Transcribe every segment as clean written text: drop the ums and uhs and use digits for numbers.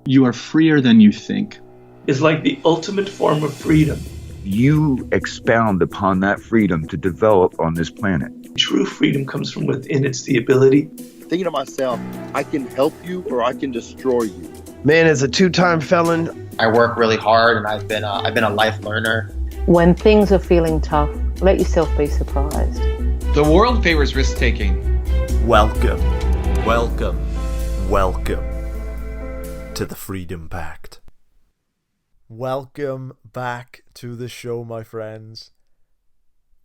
You are freer than you think. Is like the ultimate form of freedom. You expound upon that freedom to develop on this planet. True freedom comes from within. It's the ability. Thinking to myself, I can help you or I can destroy you. Man, as a 2-time felon, I work really hard and I've been a life learner. When things are feeling tough, let yourself be surprised. The world favors risk-taking. Welcome to the Freedom Pact. Welcome back to the show, my friends.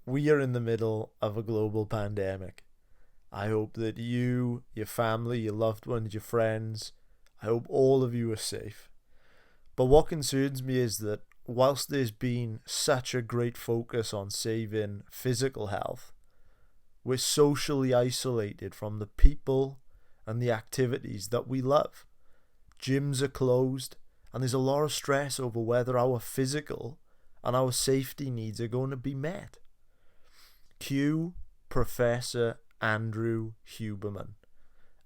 We are in the middle of a global pandemic. I hope that you, your family, your loved ones, your friends, I hope all of you are safe. But what concerns me is that whilst there's been such a great focus on saving physical health, we're socially isolated from the people and the activities that we love. Gyms are closed, and there's a lot of stress over whether our physical and our safety needs are going to be met. Cue Professor Andrew Huberman.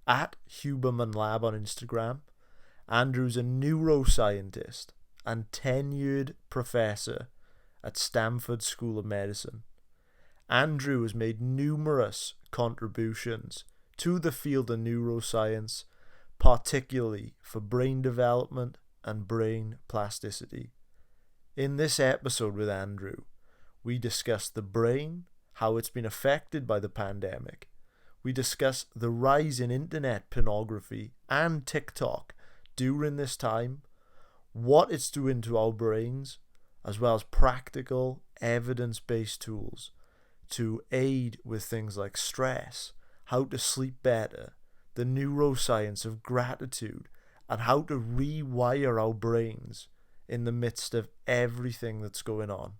At Huberman Lab on Instagram, Andrew's a neuroscientist and tenured professor at Stanford School of Medicine. Andrew has made numerous contributions to the field of neuroscience, particularly for brain development and brain plasticity. In this episode with Andrew, we discuss the brain, how it's been affected by the pandemic. We discuss the rise in internet pornography and TikTok during this time, what it's doing to our brains, as well as practical, evidence-based tools to aid with things like stress, how to sleep better, the neuroscience of gratitude, and how to rewire our brains in the midst of everything that's going on.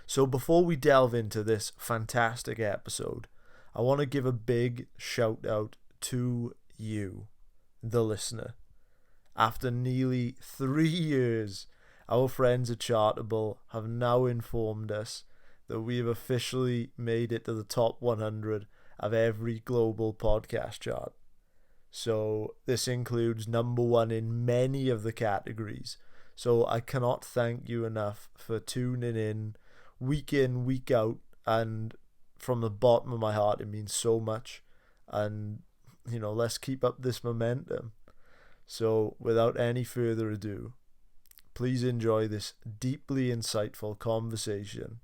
So before we delve into this fantastic episode, I want to give a big shout out to you, the listener. After nearly 3 years, our friends at Chartable have now informed us that we have officially made it to the top 100 of every global podcast chart. So this includes number 1 in many of the categories. So I cannot thank you enough for tuning in, week out, and from the bottom of my heart, it means so much. And, let's keep up this momentum. So without any further ado, please enjoy this deeply insightful conversation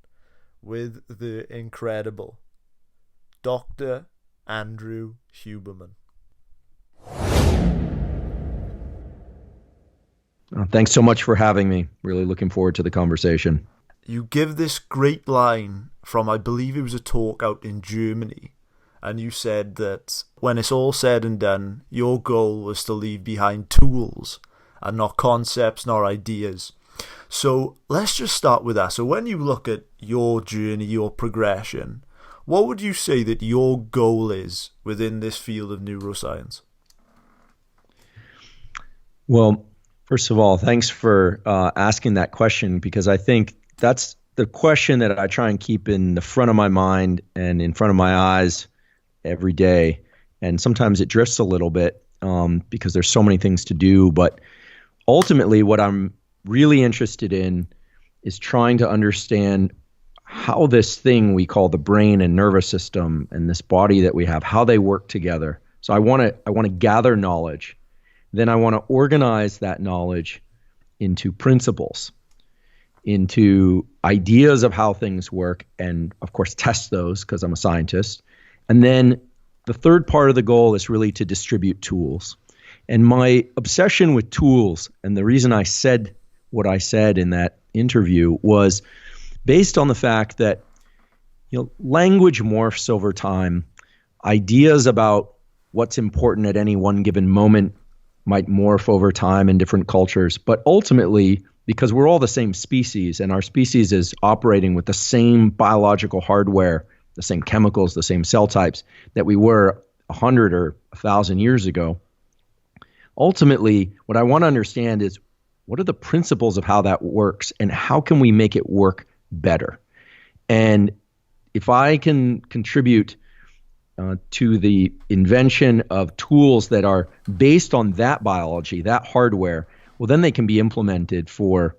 with the incredible Dr. Andrew Huberman. Thanks so much for having me. Really looking forward to the conversation. You give this great line from, I believe it was a talk out in Germany, and you said that when it's all said and done, your goal was to leave behind tools and not concepts nor ideas. So let's just start with that. So when you look at your journey, your progression, what would you say that your goal is within this field of neuroscience? Well, first of all, thanks for asking that question, because I think that's the question that I try and keep in the front of my mind and in front of my eyes every day. And sometimes it drifts a little bit because there's so many things to do. But ultimately, what I'm really interested in is trying to understand how this thing we call the brain and nervous system and this body that we have, how they work together. So I want to gather knowledge. Then I want to organize that knowledge into principles, into ideas of how things work, and of course test those because I'm a scientist. And then the third part of the goal is really to distribute tools. And my obsession with tools, and the reason I said what I said in that interview, was based on the fact that language morphs over time. Ideas about what's important at any one given moment might morph over time in different cultures, but ultimately, because we're all the same species and our species is operating with the same biological hardware, the same chemicals, the same cell types that we were 100 or 1,000 years ago, ultimately, what I want to understand is what are the principles of how that works and how can we make it work better? And if I can contribute to the invention of tools that are based on that biology, that hardware, well, then they can be implemented for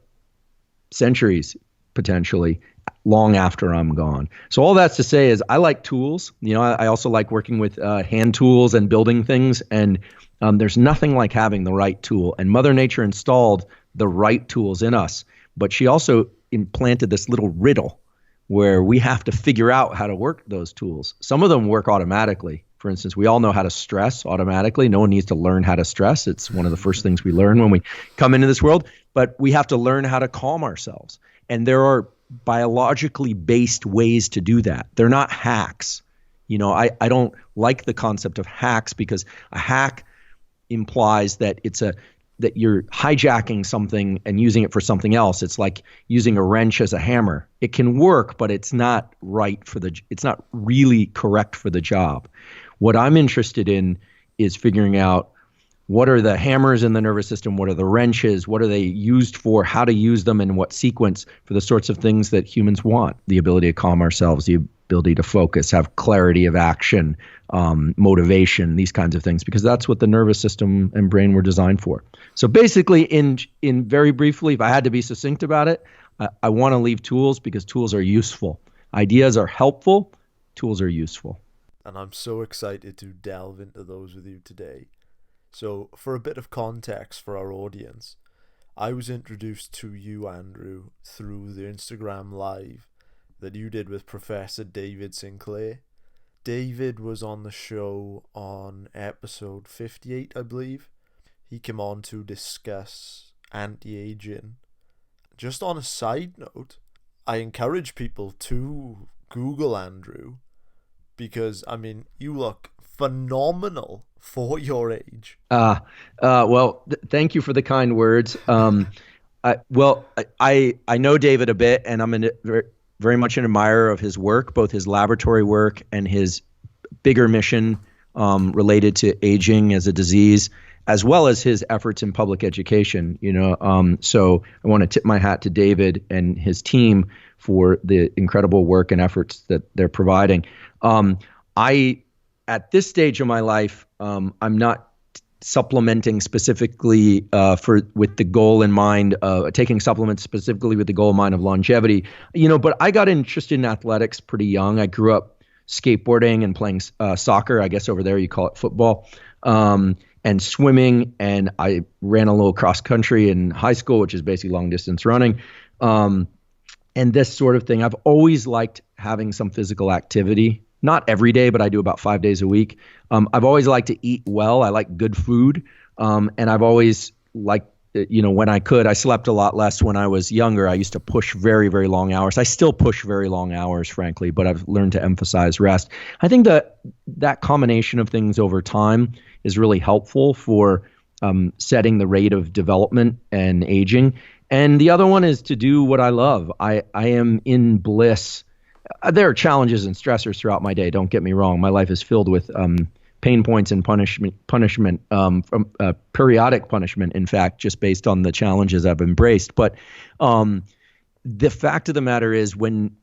centuries, potentially, long after I'm gone. So all that's to say is I like tools. I also like working with hand tools and building things. And there's nothing like having the right tool. And Mother Nature installed the right tools in us. But she also implanted this little riddle where we have to figure out how to work those tools. Some of them work automatically. For instance, we all know how to stress automatically. No one needs to learn how to stress. It's one of the first things we learn when we come into this world. But we have to learn how to calm ourselves. And there are biologically based ways to do that. They're not hacks. I don't like the concept of hacks because a hack implies that that you're hijacking something and using it for something else. It's like using a wrench as a hammer. It can work, but it's not it's not really correct for the job. What I'm interested in is figuring out what are the hammers in the nervous system, what are the wrenches, what are they used for, how to use them in what sequence for the sorts of things that humans want, the ability to calm ourselves, the ability to focus, have clarity of action, motivation, these kinds of things, because that's what the nervous system and brain were designed for. So basically, in very briefly, if I had to be succinct about it, I want to leave tools because tools are useful. Ideas are helpful, tools are useful. And I'm so excited to delve into those with you today. So for a bit of context for our audience, I was introduced to you, Andrew, through the Instagram Live that you did with Professor David Sinclair. David was on the show on episode 58, I believe. He came on to discuss anti-aging. Just on a side note, I encourage people to Google Andrew because, you look phenomenal for your age. Well, thank you for the kind words. I know David a bit, and I'm very much an admirer of his work, both his laboratory work and his bigger mission related to aging as a disease, as well as his efforts in public education. So I want to tip my hat to David and his team for the incredible work and efforts that they're providing. At this stage of my life, I'm not supplementing specifically with the goal in mind, taking supplements specifically with the goal in mind of longevity. But I got interested in athletics pretty young. I grew up skateboarding and playing soccer. I guess over there you call it football, and swimming. And I ran a little cross country in high school, which is basically long distance running. And this sort of thing. I've always liked having some physical activity. Not every day, but I do about 5 days a week. I've always liked to eat well. I like good food. And I've always liked, when I could, I slept a lot less when I was younger. I used to push very, very long hours. I still push very long hours, frankly, but I've learned to emphasize rest. I think that combination of things over time is really helpful for setting the rate of development and aging. And the other one is to do what I love. I am in bliss. There are challenges and stressors throughout my day. Don't get me wrong. My life is filled with pain points and punishment, periodic punishment, in fact, just based on the challenges I've embraced. But the fact of the matter is when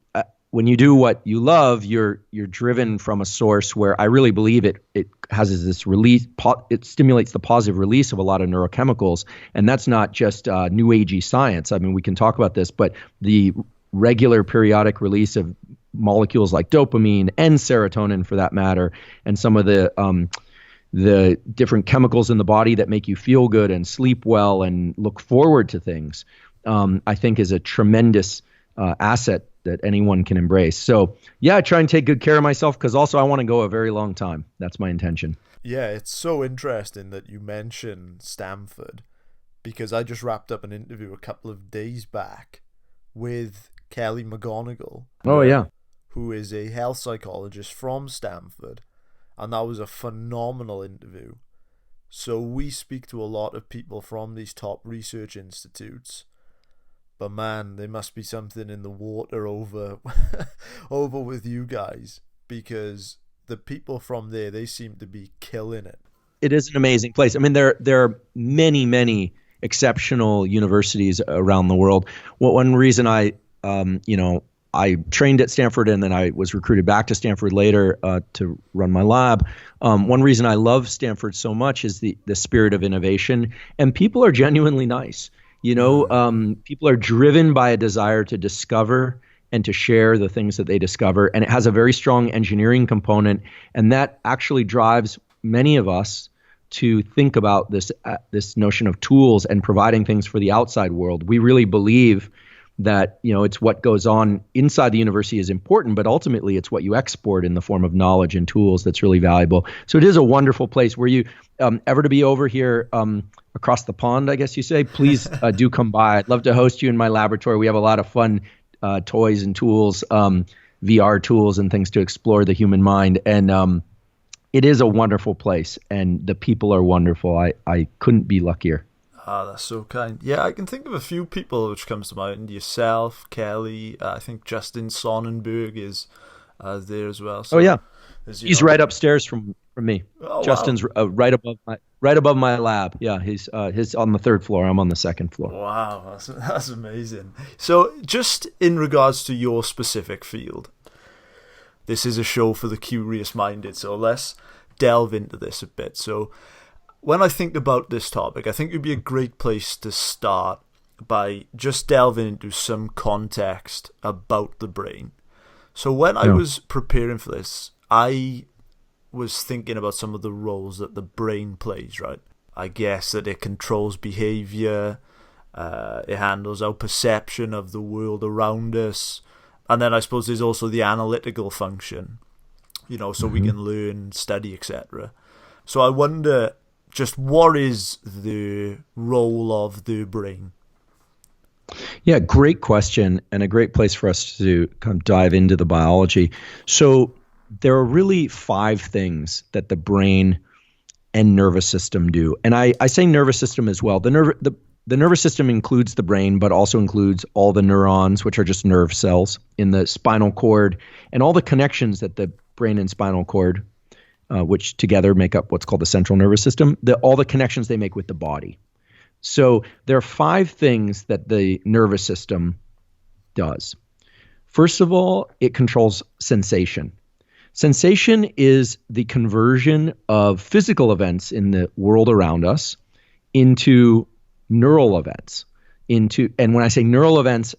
you do what you love, you're driven from a source where I really believe it has this release. It stimulates the positive release of a lot of neurochemicals. And that's not just new agey science. We can talk about this, but the regular periodic release of molecules like dopamine and serotonin, for that matter, and some of the different chemicals in the body that make you feel good and sleep well and look forward to things, I think is a tremendous asset that anyone can embrace. So yeah, I try and take good care of myself because also I want to go a very long time. That's my intention. Yeah, it's so interesting that you mention Stanford because I just wrapped up an interview a couple of days back with Kelly McGonigal. Oh, yeah. Who is a health psychologist from Stanford. And that was a phenomenal interview. So we speak to a lot of people from these top research institutes. But man, there must be something in the water over with you guys. Because the people from there, they seem to be killing it. It is an amazing place. There are many, many exceptional universities around the world. One reason I I trained at Stanford, and then I was recruited back to Stanford later to run my lab. One reason I love Stanford so much is the spirit of innovation, and people are genuinely nice. People are driven by a desire to discover and to share the things that they discover, and it has a very strong engineering component, and that actually drives many of us to think about this notion of tools and providing things for the outside world. We really believe that it's what goes on inside the university is important, but ultimately it's what you export in the form of knowledge and tools that's really valuable. So it is a wonderful place. Were you ever to be over here across the pond, I guess you say, please do come by. I'd love to host you in my laboratory. We have a lot of fun toys and tools, VR tools and things to explore the human mind. And it is a wonderful place, and the people are wonderful. I couldn't be luckier. Ah, that's so kind. Yeah, I can think of a few people which comes to mind. Yourself, Kelly, I think Justin Sonnenberg is there as well. So, he's right upstairs from me. Oh, Justin's wow. right above my lab. Yeah, he's on the third floor. I'm on the second floor. Wow, that's amazing. So, just in regards to your specific field, this is a show for the curious-minded, so let's delve into this a bit. So, when I think about this topic, I think it would be a great place to start by just delving into some context about the brain. So when I was preparing for this, I was thinking about some of the roles that the brain plays, right? I guess that it controls behavior, it handles our perception of the world around us, and then I suppose there's also the analytical function, so we can learn, study, etc. So I wonder, just what is the role of the brain? Yeah, great question, and a great place for us to kind of dive into the biology. So there are really 5 things that the brain and nervous system do. And I say nervous system as well. The nervous system includes the brain, but also includes all the neurons, which are just nerve cells in the spinal cord, and all the connections that the brain and spinal cord, which together make up what's called the central nervous system, all the connections they make with the body. So there are 5 things that the nervous system does. First of all, it controls sensation. Sensation is the conversion of physical events in the world around us into neural events. And when I say neural events,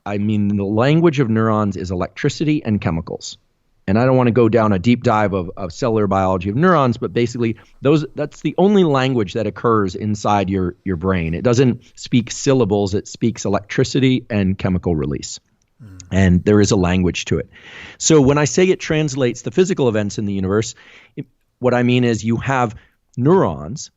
I mean the language of neurons is electricity and chemicals. And I don't want to go down a deep dive of cellular biology of neurons, but basically that's the only language that occurs inside your brain. It doesn't speak syllables, it speaks electricity and chemical release. And there is a language to it. So when I say it translates the physical events in the universe, what I mean is you have neurons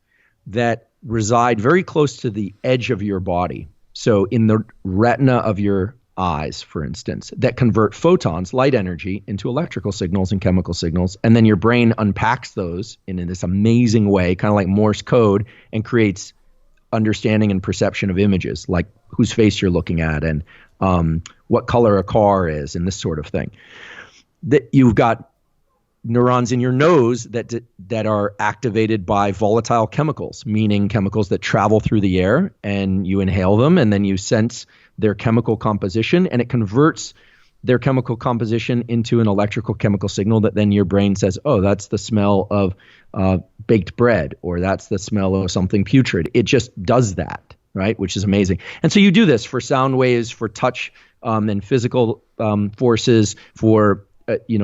that reside very close to the edge of your body. So in the retina of your eyes, for instance, that convert photons, light energy, into electrical signals and chemical signals. And then your brain unpacks those in this amazing way, kind of like Morse code, and creates understanding and perception of images, like whose face you're looking at and what color a car is and this sort of thing. That you've got neurons in your nose that are activated by volatile chemicals, meaning chemicals that travel through the air and you inhale them and then you sense their chemical composition, and it converts their chemical composition into an electrical chemical signal that then your brain says, oh, that's the smell of baked bread, or that's the smell of something putrid. It just does that, right? Which is amazing. And so you do this for sound waves, for touch and physical forces, for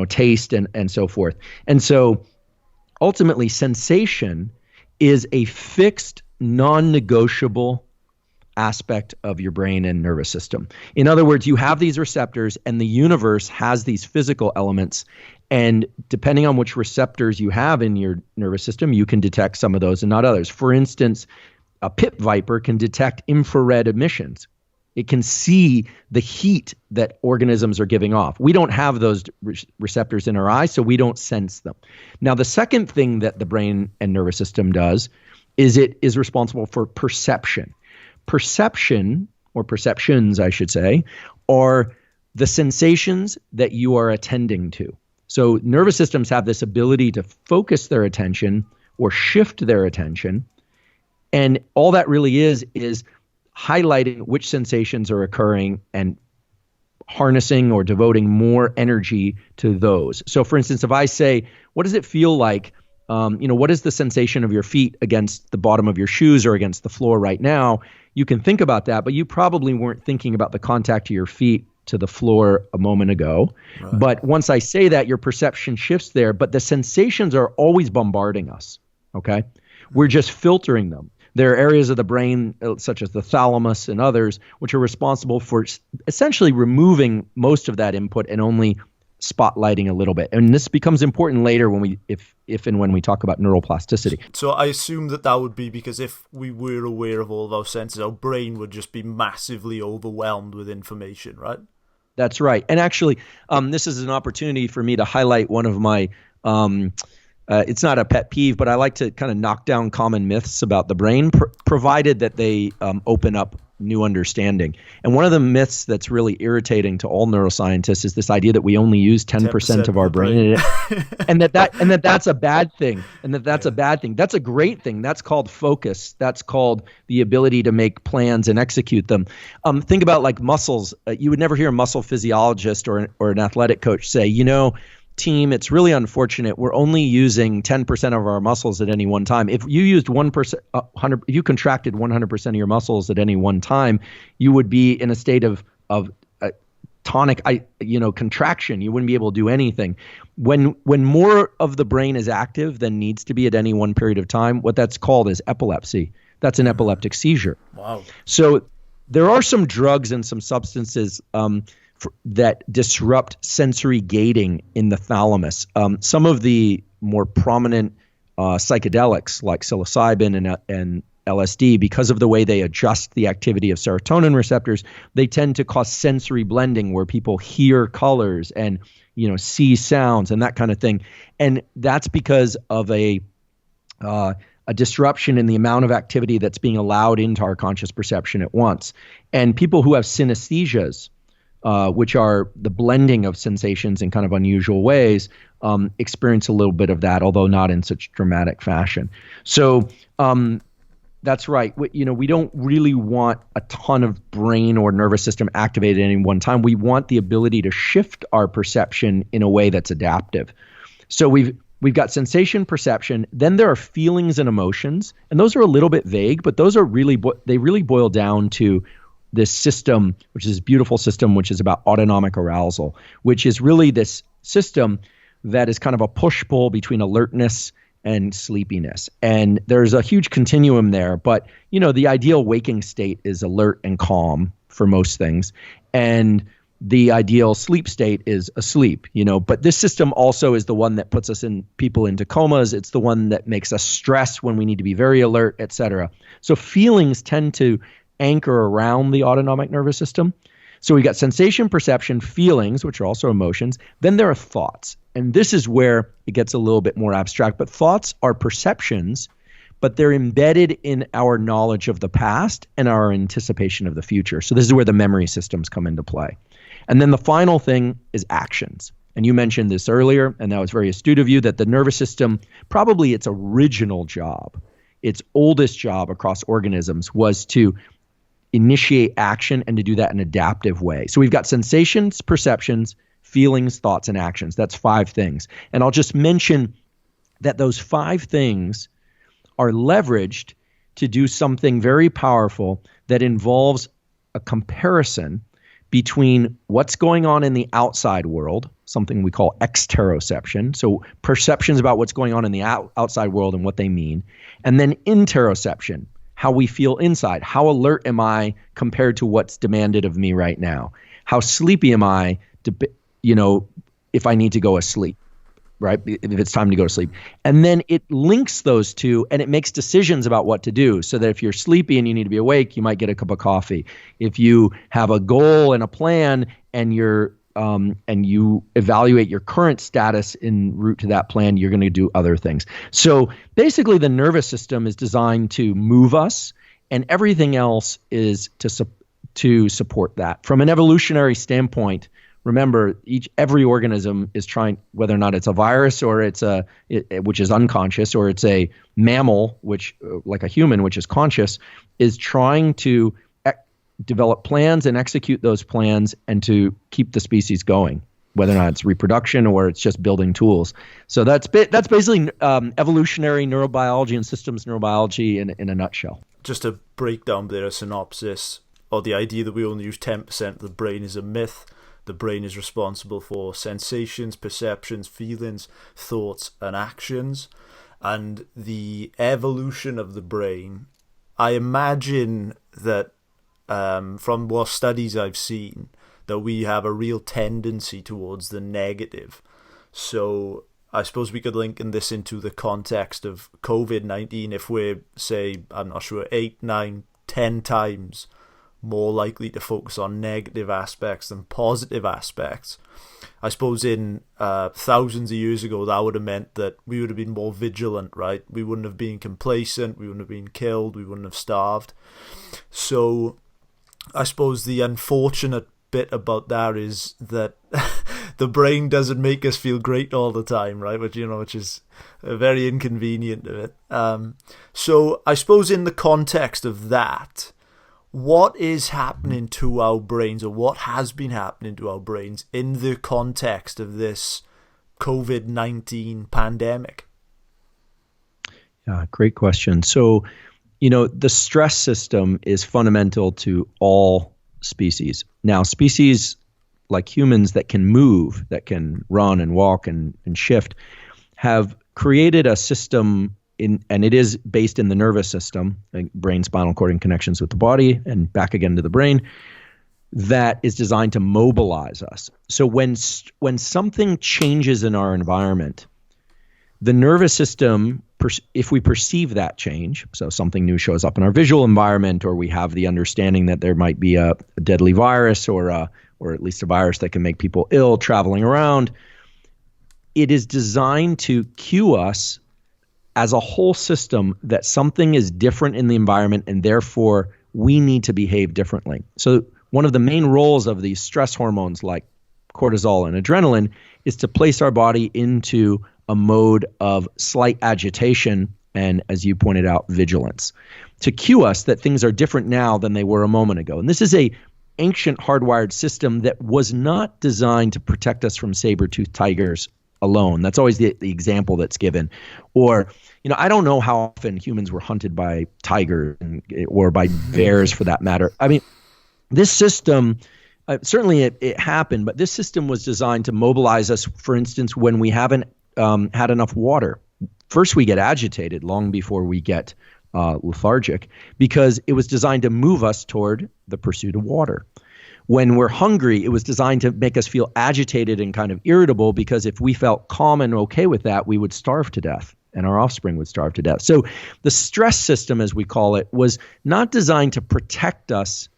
taste and so forth. And so ultimately sensation is a fixed, non-negotiable aspect of your brain and nervous system. In other words, you have these receptors and the universe has these physical elements, and depending on which receptors you have in your nervous system, you can detect some of those and not others. For instance, a pit viper can detect infrared emissions. It can see the heat that organisms are giving off. We don't have those receptors in our eyes, so we don't sense them. Now, the second thing that the brain and nervous system does is it is responsible for perception. Perception, or perceptions, I should say, are the sensations that you are attending to. So nervous systems have this ability to focus their attention or shift their attention. And all that really is highlighting which sensations are occurring and harnessing or devoting more energy to those. So for instance, if I say, what does it feel like? What is the sensation of your feet against the bottom of your shoes or against the floor right now? You can think about that, but you probably weren't thinking about the contact of your feet to the floor a moment ago. Right. But once I say that, your perception shifts there, but the sensations are always bombarding us, okay? We're just filtering them. There are areas of the brain, such as the thalamus and others, which are responsible for essentially removing most of that input and only spotlighting a little bit. And this becomes important later when if and when we talk about neuroplasticity. So I assume that would be because if we were aware of all of our senses, our brain would just be massively overwhelmed with information, right? That's right. And actually, this is an opportunity for me to highlight one of my it's not a pet peeve, but I like to kind of knock down common myths about the brain, provided that they open up new understanding. And one of the myths that's really irritating to all neuroscientists is this idea that we only use 10% of our brain, and that's a bad thing, and that's a bad thing. That's a great thing. That's called focus. That's called the ability to make plans and execute them. Think about like muscles. You would never hear a muscle physiologist or an athletic coach say, team, it's really unfortunate. We're only using 10% of our muscles at any one time. If you used 1%, if you contracted 100% of your muscles at any one time, you would be in a state of tonic, contraction. You wouldn't be able to do anything. When more of the brain is active than needs to be at any one period of time, what that's called is epilepsy. That's an epileptic seizure. Wow. So there are some drugs and some substances that disrupt sensory gating in the thalamus. Some of the more prominent psychedelics like psilocybin and LSD, because of the way they adjust the activity of serotonin receptors, they tend to cause sensory blending where people hear colors and see sounds and that kind of thing. And that's because of a disruption in the amount of activity that's being allowed into our conscious perception at once. And people who have synesthesias, which are the blending of sensations in kind of unusual ways, experience a little bit of that, although not in such dramatic fashion. So that's right. We don't really want a ton of brain or nervous system activated at any one time. We want the ability to shift our perception in a way that's adaptive. So we've got sensation, perception, then there are feelings and emotions, and those are a little bit vague, but those are they really boil down to this system, which is this beautiful system, which is about autonomic arousal, which is really this system that is kind of a push-pull between alertness and sleepiness. And there's a huge continuum there, but the ideal waking state is alert and calm for most things. And the ideal sleep state is asleep, but this system also is the one that puts people into comas. It's the one that makes us stress when we need to be very alert, et cetera. So feelings tend to anchor around the autonomic nervous system. So we got sensation, perception, feelings, which are also emotions. Then there are thoughts. And this is where it gets a little bit more abstract. But thoughts are perceptions, but they're embedded in our knowledge of the past and our anticipation of the future. So this is where the memory systems come into play. And then the final thing is actions. And you mentioned this earlier, and that was very astute of you, that the nervous system, probably its original job, its oldest job across organisms, was to initiate action and to do that in an adaptive way. So we've got sensations, perceptions, feelings, thoughts, and actions. That's 5 things. And I'll just mention that those 5 things are leveraged to do something very powerful that involves a comparison between what's going on in the outside world, something we call exteroception, so perceptions about what's going on in the outside world and what they mean, and then interoception, how we feel inside. How alert am I compared to what's demanded of me right now? How sleepy am I, if I need to go asleep, right? If it's time to go to sleep. And then it links those two and it makes decisions about what to do, so that if you're sleepy and you need to be awake, you might get a cup of coffee. If you have a goal and a plan and you evaluate your current status en route to that plan, you're going to do other things. So basically the nervous system is designed to move us, and everything else is to support that. From an evolutionary standpoint, remember, every organism is trying, whether or not it's a virus or which is unconscious, or it's a mammal, which like a human, which is conscious, is trying to develop plans and execute those plans and to keep the species going, whether or not it's reproduction or it's just building tools. So that's basically evolutionary neurobiology and systems neurobiology in a nutshell. Just to break down there a synopsis, or the idea that we only use 10% of the brain is a myth. The brain is responsible for sensations, perceptions, feelings, thoughts, and actions. And the evolution of the brain, I imagine that from what studies I've seen, that we have a real tendency towards the negative. So I suppose we could link this into the context of COVID-19. If we're, say, I'm not sure, 8, 9, 10 times more likely to focus on negative aspects than positive aspects. I suppose in thousands of years ago, that would have meant that we would have been more vigilant, right? We wouldn't have been complacent, we wouldn't have been killed, we wouldn't have starved. So I suppose the unfortunate bit about that is that the brain doesn't make us feel great all the time, right? Which is very inconvenient of it. So I suppose in the context of that, what is happening to our brains, or what has been happening to our brains in the context of this COVID-19 pandemic? Yeah, great question. So, the stress system is fundamental to all species. Now, species like humans that can move, that can run and walk and shift, have created a system and it is based in the nervous system, brain, spinal cord, and connections with the body, and back again to the brain, that is designed to mobilize us. So when something changes in our environment, the nervous system, if we perceive that change, so something new shows up in our visual environment, or we have the understanding that there might be a deadly virus or at least a virus that can make people ill traveling around, it is designed to cue us as a whole system that something is different in the environment and therefore we need to behave differently. So one of the main roles of these stress hormones like cortisol and adrenaline is to place our body into a mode of slight agitation and, as you pointed out, vigilance, to cue us that things are different now than they were a moment ago. And this is a ancient hardwired system that was not designed to protect us from saber-toothed tigers alone. That's always the example that's given. Or, I don't know how often humans were hunted by tigers or by bears for that matter. I mean, this system, certainly it happened, but this system was designed to mobilize us, for instance, when we haven't had enough water. First, we get agitated long before we get lethargic, because it was designed to move us toward the pursuit of water. When we're hungry, it was designed to make us feel agitated and kind of irritable, because if we felt calm and okay with that, we would starve to death and our offspring would starve to death. So the stress system, as we call it, was not designed to protect us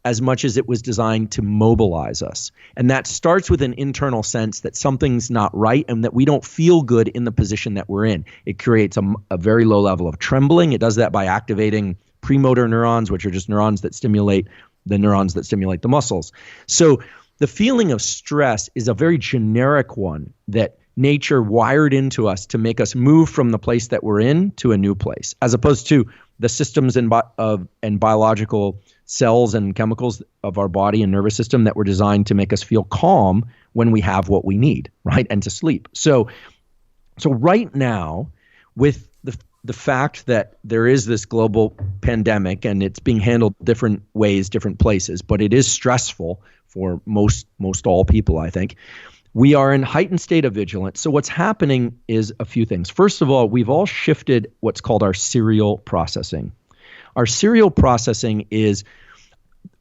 as much as it was designed to mobilize us. And that starts with an internal sense that something's not right and that we don't feel good in the position that we're in. It creates a very low level of trembling. It does that by activating premotor neurons, which are just neurons that stimulate the neurons that stimulate the muscles. So the feeling of stress is a very generic one that nature wired into us to make us move from the place that we're in to a new place, as opposed to the systems and biological cells and chemicals of our body and nervous system that were designed to make us feel calm when we have what we need, right? And to sleep. So right now, with the fact that there is this global pandemic and it's being handled different ways, different places, but it is stressful for most all people, I think. We are in heightened state of vigilance. So what's happening is a few things. First of all, we've all shifted what's called our serial processing. Our serial processing is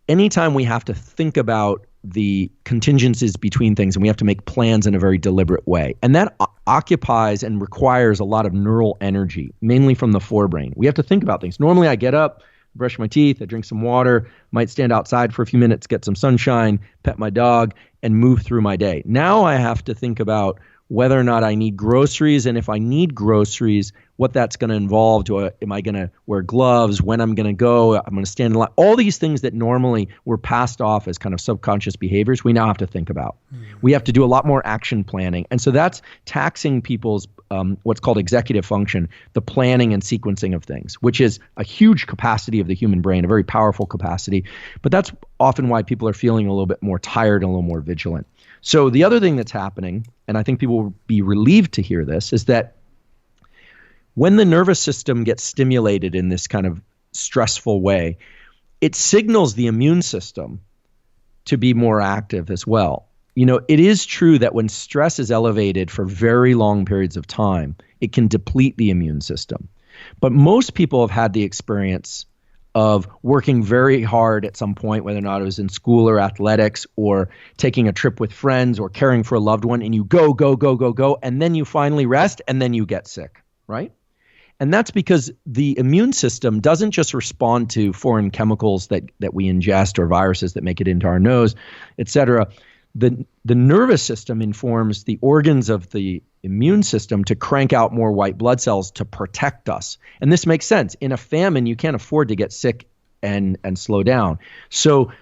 anytime we have to think about the contingencies between things and we have to make plans in a very deliberate way. And that occupies and requires a lot of neural energy, mainly from the forebrain. We have to think about things. Normally I get up, brush my teeth, I drink some water, might stand outside for a few minutes, get some sunshine, pet my dog, and move through my day. Now I have to think about whether or not I need groceries, and if I need groceries, what that's going to involve. Am I going to wear gloves? When I'm going to go? I'm going to stand in line. All these things that normally were passed off as kind of subconscious behaviors, we now have to think about. We have to do a lot more action planning. And so that's taxing people's what's called executive function, the planning and sequencing of things, which is a huge capacity of the human brain, a very powerful capacity. But that's often why people are feeling a little bit more tired and a little more vigilant. So the other thing that's happening, and I think people will be relieved to hear this, is that when the nervous system gets stimulated in this kind of stressful way, it signals the immune system to be more active as well. It is true that when stress is elevated for very long periods of time, it can deplete the immune system. But most people have had the experience of working very hard at some point, whether or not it was in school or athletics or taking a trip with friends or caring for a loved one, and you go, and then you finally rest, and then you get sick, right? And that's because the immune system doesn't just respond to foreign chemicals that we ingest or viruses that make it into our nose, et cetera. The nervous system informs the organs of the immune system to crank out more white blood cells to protect us. And this makes sense. In a famine, you can't afford to get sick and slow down. So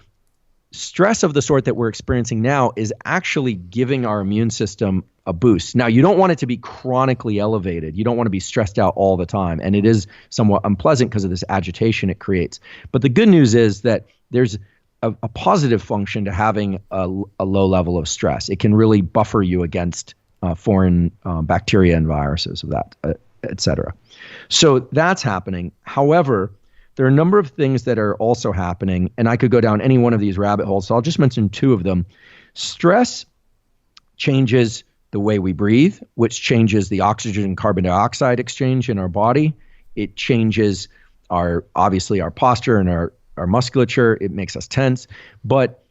stress of the sort that we're experiencing now is actually giving our immune system a boost. Now, you don't want it to be chronically elevated. You don't want to be stressed out all the time. And it is somewhat unpleasant because of this agitation it creates. But the good news is that there's a positive function to having a low level of stress. It can really buffer you against foreign bacteria and viruses of that, et cetera. So that's happening. However, there are a number of things that are also happening, and I could go down any one of these rabbit holes, so I'll just mention two of them. Stress changes the way we breathe, which changes the oxygen and carbon dioxide exchange in our body. It changes obviously our posture and our musculature. It makes us tense. But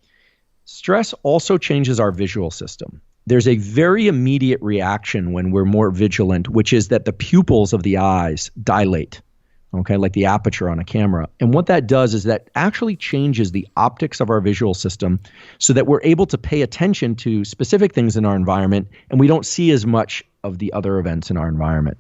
stress also changes our visual system. There's a very immediate reaction when we're more vigilant, which is that the pupils of the eyes dilate, okay, like the aperture on a camera. And what that does is that actually changes the optics of our visual system so that we're able to pay attention to specific things in our environment, and we don't see as much of the other events in our environment.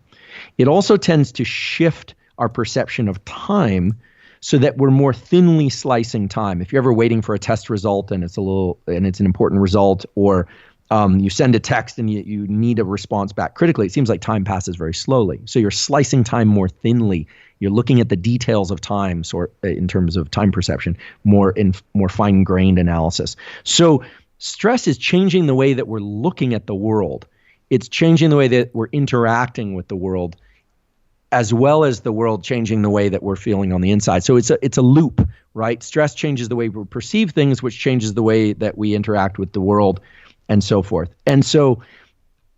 It also tends to shift our perception of time so that we're more thinly slicing time. If you're ever waiting for a test result and it's an important result, or you send a text and you need a response back critically, it seems like time passes very slowly. So you're slicing time more thinly. You're looking at the details of time, in terms of time perception, more fine-grained analysis. So stress is changing the way that we're looking at the world. It's changing the way that we're interacting with the world, as well as the world changing the way that we're feeling on the inside. So it's a loop, right? Stress changes the way we perceive things, which changes the way that we interact with the world, and so forth. And so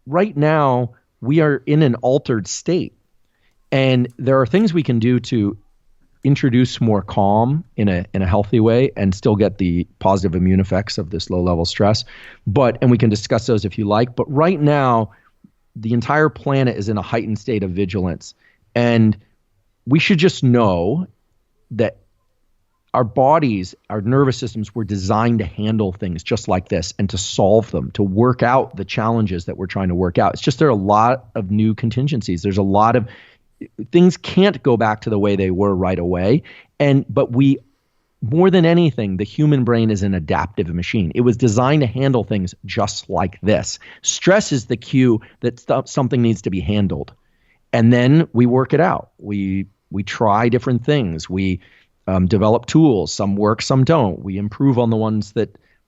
right now, we are in an altered state. And there are things we can do to introduce more calm in a healthy way and still get the positive immune effects of this low-level stress. And we can discuss those if you like. But right now, the entire planet is in a heightened state of vigilance. And we should just know that our bodies, our nervous systems were designed to handle things just like this and to solve them, to work out the challenges that we're trying to work out. It's just there are a lot of new contingencies. There's a lot of things can't go back to the way they were right away. But more than anything, the human brain is an adaptive machine. It was designed to handle things just like this. Stress is the cue that something needs to be handled. And then we work it out. We try different things. We develop tools. Some work, some don't. We improve on the ones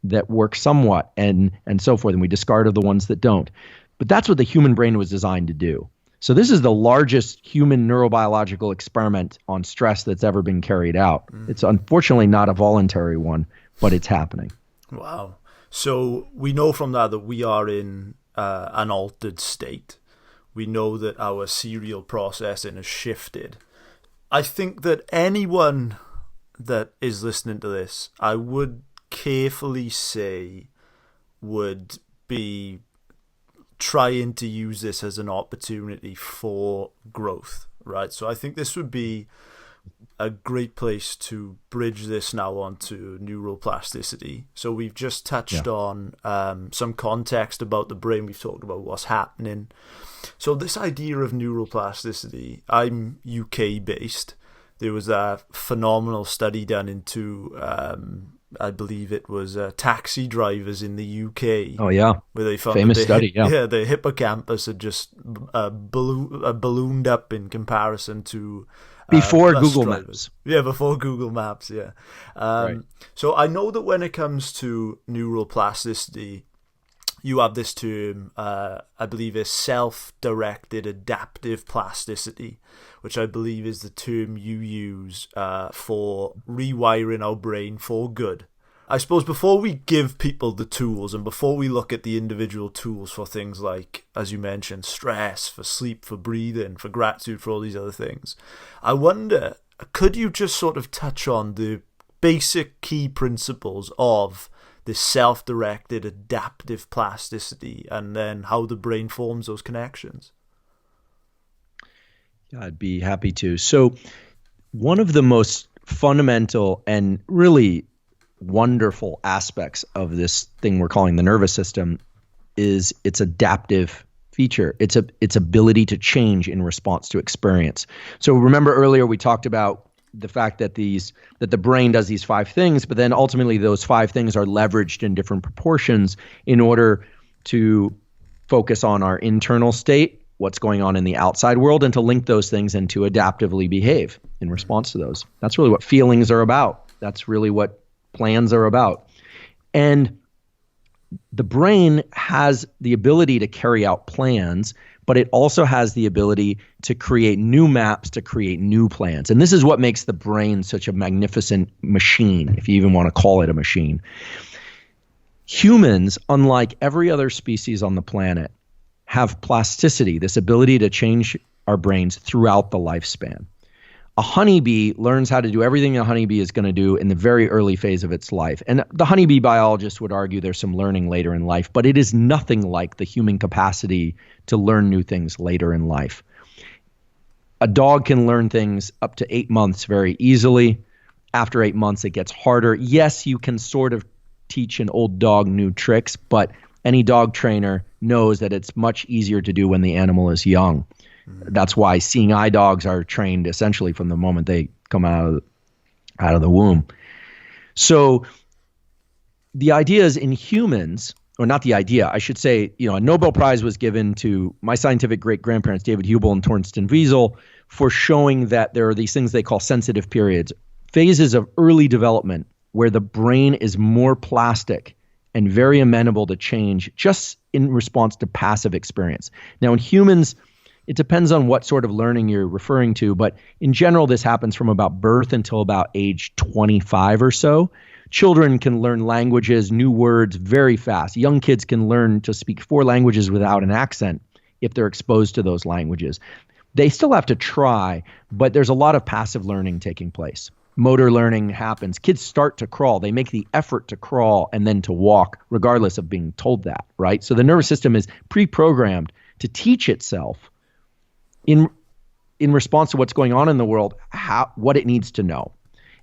that work somewhat, and so forth. And we discard of the ones that don't. But that's what the human brain was designed to do. So this is the largest human neurobiological experiment on stress that's ever been carried out. It's unfortunately not a voluntary one, but it's happening. Wow. So we know from that we are in an altered state. We know that our serial processing has shifted. I think that anyone that is listening to this, I would carefully say, would be trying to use this as an opportunity for growth, right? So I think this would be a great place to bridge this now onto neuroplasticity. So we've just touched on some context about the brain. We've talked about what's happening. So this idea of neuroplasticity, I'm UK based. There was a phenomenal study done into, I believe it was taxi drivers in the UK. Oh yeah, where they found famous study. The hippocampus had just ballooned up in comparison to before bus Google drivers. Maps. Yeah, before Google Maps. Yeah. Right. So I know that when it comes to neuroplasticity, you have this term, I believe is self-directed adaptive plasticity, which I believe is the term you use for rewiring our brain for good. I suppose before we give people the tools and before we look at the individual tools for things like, as you mentioned, stress, for sleep, for breathing, for gratitude, for all these other things, I wonder, could you just sort of touch on the basic key principles of this self-directed adaptive plasticity and then how the brain forms those connections? Yeah, I'd be happy to. So one of the most fundamental and really wonderful aspects of this thing we're calling the nervous system is its adaptive feature, its ability to change in response to experience. So remember earlier we talked about the fact that the brain does these 5 things, but then ultimately those 5 things are leveraged in different proportions in order to focus on our internal state, what's going on in the outside world, and to link those things and to adaptively behave in response to those. That's really what feelings are about. That's really what plans are about. And the brain has the ability to carry out plans, but it also has the ability to create new maps, to create new plans. And this is what makes the brain such a magnificent machine, if you even want to call it a machine. Humans, unlike every other species on the planet, have plasticity, this ability to change our brains throughout the lifespan. A honeybee learns how to do everything a honeybee is going to do in the very early phase of its life. And the honeybee biologist would argue there's some learning later in life, but it is nothing like the human capacity to learn new things later in life. A dog can learn things up to 8 months very easily. After 8 months, it gets harder. Yes, you can sort of teach an old dog new tricks, but any dog trainer knows that it's much easier to do when the animal is young. That's why seeing eye dogs are trained essentially from the moment they come out of the womb. So the idea is in humans, or not the idea, I should say, a Nobel Prize was given to my scientific great-grandparents, David Hubel and Torsten Wiesel, for showing that there are these things they call sensitive periods, phases of early development where the brain is more plastic and very amenable to change just in response to passive experience. Now, in humans, it depends on what sort of learning you're referring to, but in general, this happens from about birth until about age 25 or so. Children can learn languages, new words very fast. Young kids can learn to speak 4 languages without an accent if they're exposed to those languages. They still have to try, but there's a lot of passive learning taking place. Motor learning happens. Kids start to crawl. They make the effort to crawl and then to walk, regardless of being told that, right? So the nervous system is pre-programmed to teach itself in response to what's going on in the world, what it needs to know.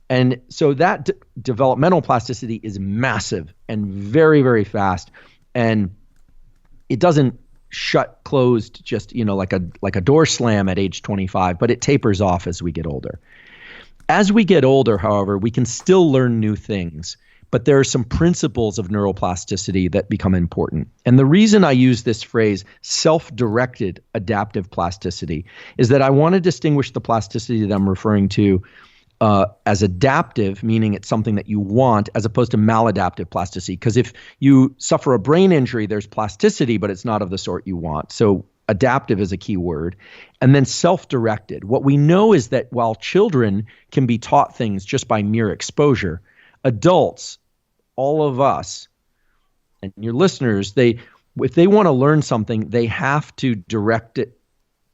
And so that developmental plasticity is massive and very, very fast. And it doesn't shut closed just, like a door slam at age 25, but it tapers off as we get older. As we get older, however, we can still learn new things, but there are some principles of neuroplasticity that become important. And the reason I use this phrase, self-directed adaptive plasticity, is that I want to distinguish the plasticity that I'm referring to as adaptive, meaning it's something that you want, as opposed to maladaptive plasticity. Because if you suffer a brain injury, there's plasticity, but it's not of the sort you want. So adaptive is a key word. And then self-directed. What we know is that while children can be taught things just by mere exposure, adults, all of us, and your listeners, if they want to learn something, they have to direct it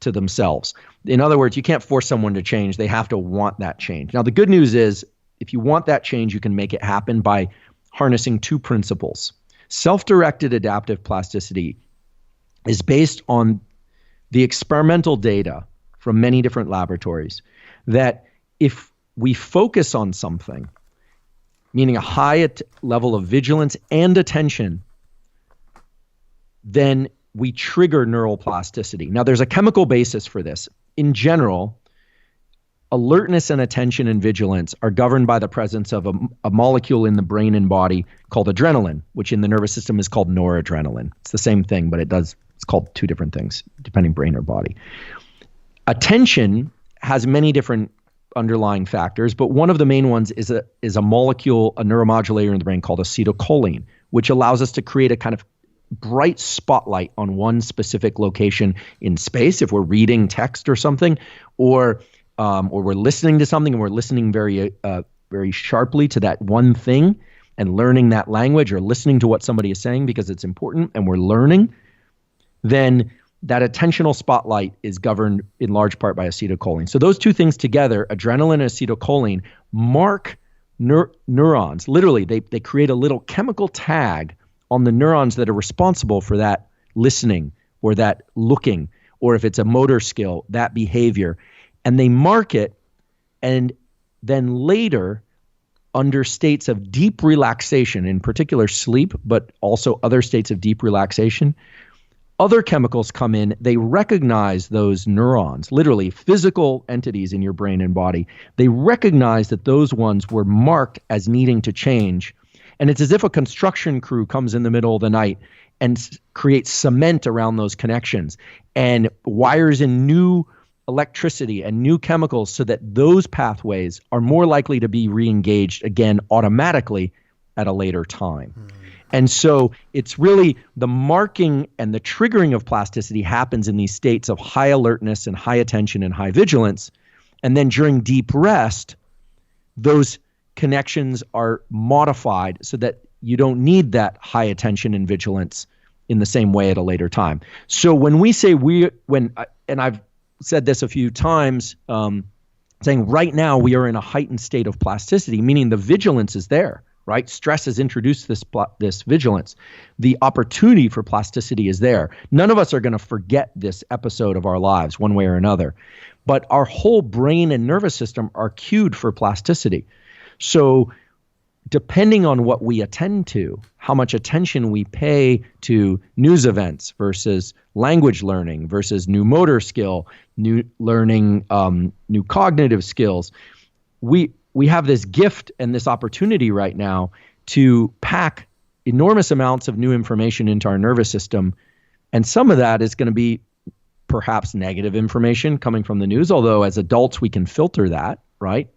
to themselves. In other words, you can't force someone to change. They have to want that change. Now, the good news is if you want that change, you can make it happen by harnessing 2 principles. Self-directed adaptive plasticity is based on the experimental data from many different laboratories that if we focus on something, meaning a high level of vigilance and attention, then we trigger neural plasticity. Now, there's a chemical basis for this. In general, alertness and attention and vigilance are governed by the presence of a molecule in the brain and body called adrenaline, which in the nervous system is called noradrenaline. It's the same thing, but it's called two different things, depending brain or body. Attention has many different underlying factors, but one of the main ones is a molecule, a neuromodulator in the brain called acetylcholine, which allows us to create a kind of bright spotlight on one specific location in space if we're reading text or something, or we're listening to something and we're listening very sharply to that one thing and learning that language, or listening to what somebody is saying because it's important and we're learning, then that attentional spotlight is governed in large part by acetylcholine. So those two things together, adrenaline and acetylcholine, mark neurons. Literally, they create a little chemical tag on the neurons that are responsible for that listening or that looking, or if it's a motor skill, that behavior. And they mark it, and then later, under states of deep relaxation, in particular sleep, but also other states of deep relaxation, other chemicals come in. They recognize those neurons, literally physical entities in your brain and body. They recognize that those ones were marked as needing to change. And it's as if a construction crew comes in the middle of the night and creates cement around those connections and wires in new electricity and new chemicals so that those pathways are more likely to be re-engaged again automatically at a later time. And so it's really the marking and the triggering of plasticity happens in these states of high alertness and high attention and high vigilance. And then during deep rest, those connections are modified so that you don't need that high attention and vigilance in the same way at a later time. So when we say and I've said this a few times, saying right now we are in a heightened state of plasticity, meaning the vigilance is there, right? Stress has introduced this vigilance. The opportunity for plasticity is there. None of us are going to forget this episode of our lives one way or another, but our whole brain and nervous system are cued for plasticity. So depending on what we attend to, how much attention we pay to news events versus language learning versus new motor skill, new learning, new cognitive skills, we have this gift and this opportunity right now to pack enormous amounts of new information into our nervous system. And some of that is going to be perhaps negative information coming from the news, although as adults we can filter that, right?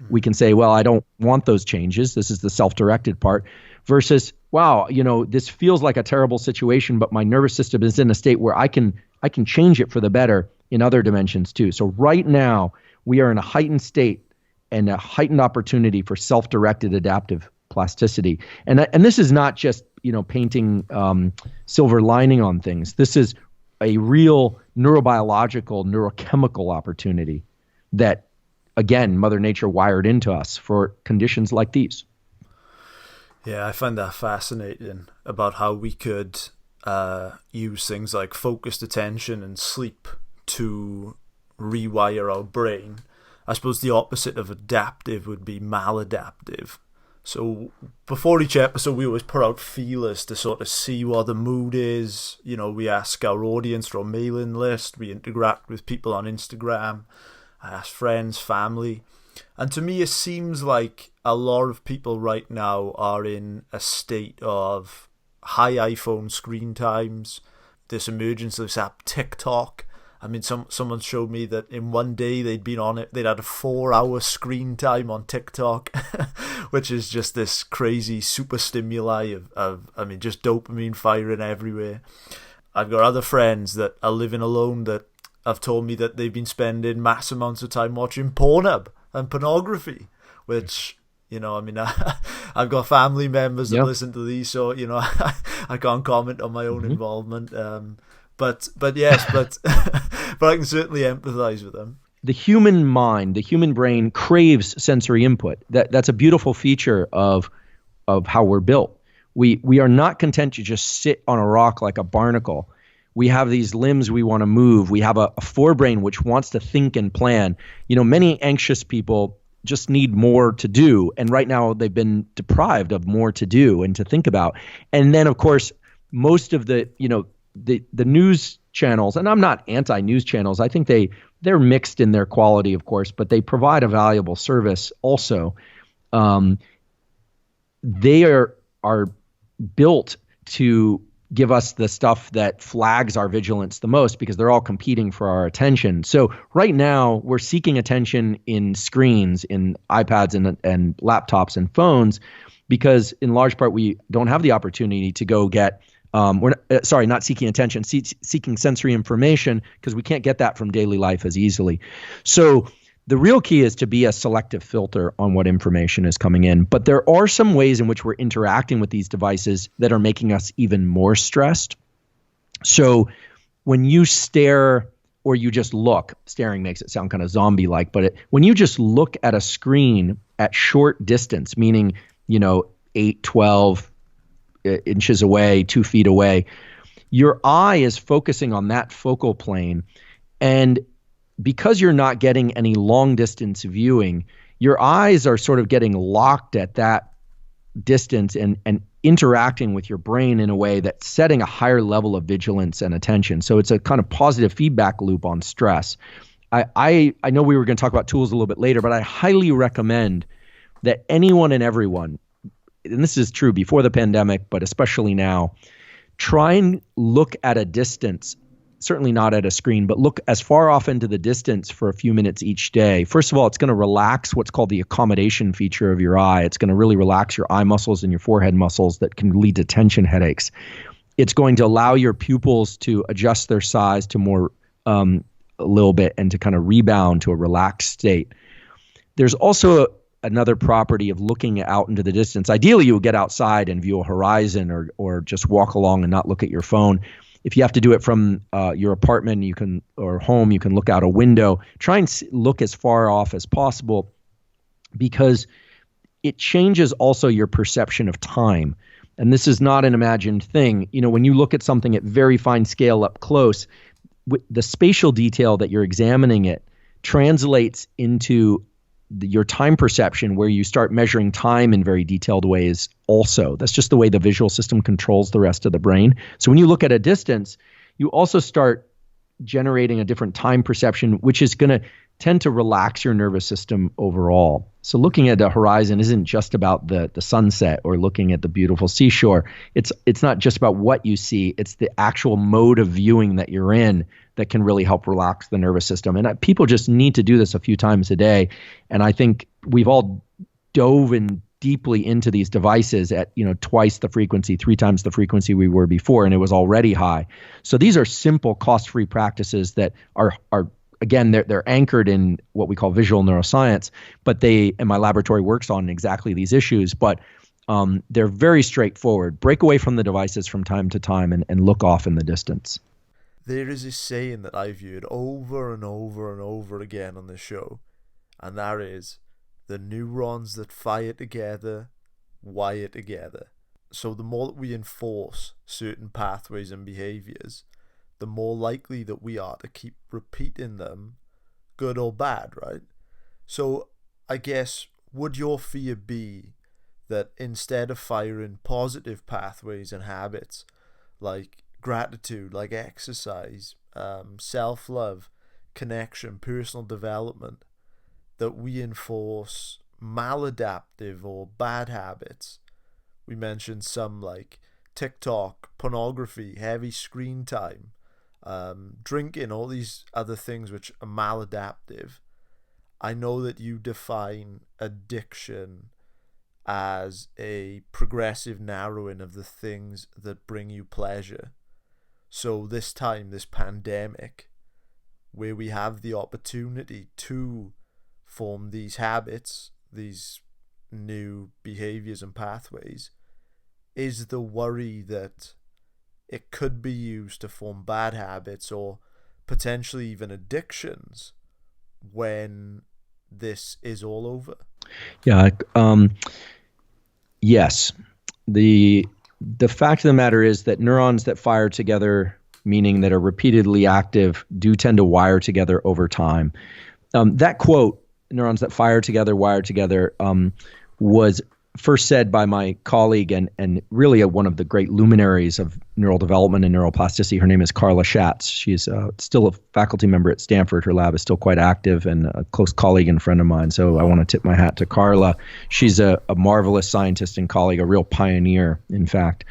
We can say, well, I don't want those changes. This is the self-directed part versus, wow, this feels like a terrible situation, but my nervous system is in a state where I can change it for the better in other dimensions too. So right now we are in a heightened state and a heightened opportunity for self-directed adaptive plasticity. And this is not just, painting silver lining on things. This is a real neurobiological, neurochemical opportunity that, again, Mother Nature wired into us for conditions like these. Yeah, I find that fascinating about how we could use things like focused attention and sleep to rewire our brain. I suppose the opposite of adaptive would be maladaptive. So before each episode, we always put out feelers to sort of see what the mood is. We ask our audience for a mailing list. We interact with people on Instagram. I ask friends, family. And to me, it seems like a lot of people right now are in a state of high iPhone screen times, this emergence of this app TikTok. I mean, someone showed me that in one day they'd had a 4-hour screen time on TikTok, which is just this crazy super stimuli of just dopamine firing everywhere. I've got other friends that are living alone that have told me that they've been spending mass amounts of time watching Pornhub and pornography, which, I've got family members that listen to these, so, I can't comment on my own involvement. But yes, but I can certainly empathize with them. The human mind, the human brain craves sensory input. That's a beautiful feature of how we're built. We are not content to just sit on a rock like a barnacle. We have these limbs we want to move. We have a forebrain which wants to think and plan. Many anxious people just need more to do. And right now they've been deprived of more to do and to think about. And then, of course, most of the news channels, and I'm not anti-news channels. I think they're mixed in their quality, of course, but they provide a valuable service also. They are built to give us the stuff that flags our vigilance the most because they're all competing for our attention. So right now we're seeking attention in screens, in iPads and laptops and phones, because in large part we don't have the opportunity to go get not seeking attention, seeking sensory information, because we can't get that from daily life as easily. So the real key is to be a selective filter on what information is coming in. But there are some ways in which we're interacting with these devices that are making us even more stressed. So when you stare or you just look, staring makes it sound kind of zombie-like, but when you just look at a screen at short distance, meaning, 8, 12 inches away, 2 feet away, your eye is focusing on that focal plane. And because you're not getting any long distance viewing, your eyes are sort of getting locked at that distance and interacting with your brain in a way that's setting a higher level of vigilance and attention. So it's a kind of positive feedback loop on stress. I know we were going to talk about tools a little bit later, but I highly recommend that anyone and everyone, and this is true before the pandemic, but especially now, try and look at a distance. Certainly not at a screen, but look as far off into the distance for a few minutes each day. First of all, it's going to relax what's called the accommodation feature of your eye. It's going to really relax your eye muscles and your forehead muscles that can lead to tension headaches. It's going to allow your pupils to adjust their size to more a little bit and to kind of rebound to a relaxed state. There's also another property of looking out into the distance. Ideally, you would get outside and view a horizon or just walk along and not look at your phone. If you have to do it from your apartment, or home, you can look out a window. Try and look as far off as possible, because it changes also your perception of time. And this is not an imagined thing. When you look at something at very fine scale up close, the spatial detail that you're examining it translates into your time perception, where you start measuring time in very detailed ways also. That's just the way the visual system controls the rest of the brain. So when you look at a distance, you also start generating a different time perception, which is going to tend to relax your nervous system overall. So looking at a horizon isn't just about the sunset or looking at the beautiful seashore. It's not just about what you see. It's the actual mode of viewing that you're in that can really help relax the nervous system. And people just need to do this a few times a day. And I think we've all dove in deeply into these devices at twice the frequency, 3 times the frequency we were before, and it was already high. So these are simple, cost-free practices that are again, they're anchored in what we call visual neuroscience, but my laboratory works on exactly these issues. But they're very straightforward. Break away from the devices from time to time and look off in the distance. There is a saying that I've viewed over and over and over again on the show, and that is, the neurons that fire together wire together. So the more that we enforce certain pathways and behaviors, the more likely that we are to keep repeating them, good or bad, right? So I guess, would your fear be that instead of firing positive pathways and habits like gratitude, like exercise, self-love, connection, personal development, that we enforce maladaptive or bad habits? We mentioned some like TikTok, pornography, heavy screen time, drinking, all these other things which are maladaptive. I know that you define addiction as a progressive narrowing of the things that bring you pleasure. So this time, this pandemic, where we have the opportunity to form these habits, these new behaviors and pathways, is the worry that it could be used to form bad habits or potentially even addictions when this is all over? Yeah. Yes. The fact of the matter is that neurons that fire together meaning that are repeatedly active, do tend to wire together over time. That quote, neurons that fire together, wire together, was first said by my colleague and really one of the great luminaries of neural development and neuroplasticity. Her name is Carla Schatz. She's still a faculty member at Stanford. Her lab is still quite active and a close colleague and friend of mine. So I want to tip my hat to Carla. She's a marvelous scientist and colleague, a real pioneer, in fact.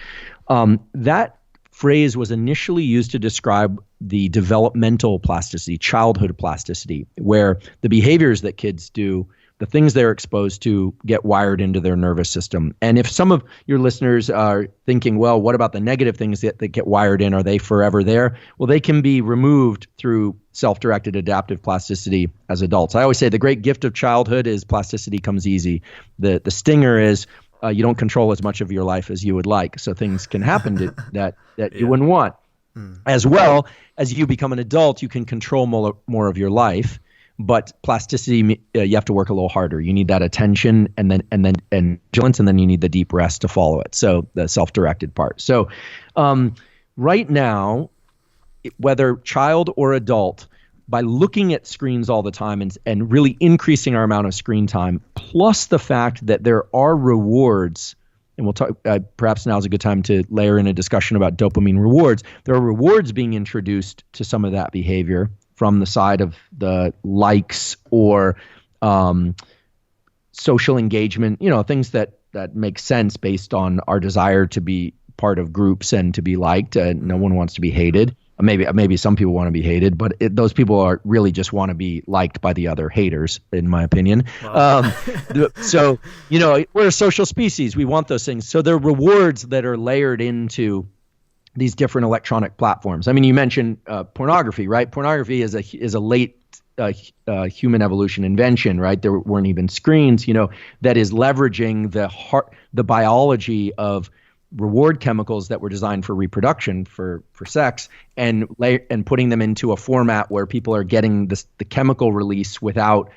That phrase was initially used to describe the developmental plasticity, childhood plasticity, where the behaviors that kids do, the things they're exposed to, get wired into their nervous system. And if some of your listeners are thinking, well, what about the negative things that get wired in? Are they forever there? Well, they can be removed through self-directed adaptive plasticity as adults. I always say the great gift of childhood is plasticity comes easy. The stinger is you don't control as much of your life as you would like. So things can happen that you wouldn't want. As well as you become an adult, you can control more of your life. But plasticity, you have to work a little harder. You need that attention and vigilance, and then you need the deep rest to follow it. So the self-directed part. So right now, whether child or adult, by looking at screens all the time and really increasing our amount of screen time, plus the fact that there are rewards, and we'll talk, perhaps now is a good time to layer in a discussion about dopamine rewards. There are rewards being introduced to some of that behavior from the side of the likes or social engagement, things that make sense based on our desire to be part of groups and to be liked. No one wants to be hated. Maybe some people want to be hated, but those people really just want to be liked by the other haters, in my opinion. Wow. So, we're a social species. We want those things. So there are rewards that are layered into these different electronic platforms. I mean, you mentioned pornography, right? Pornography is a late human evolution invention, right? There weren't even screens, that is leveraging the biology of reward chemicals that were designed for reproduction, for sex, and putting them into a format where people are getting the chemical release without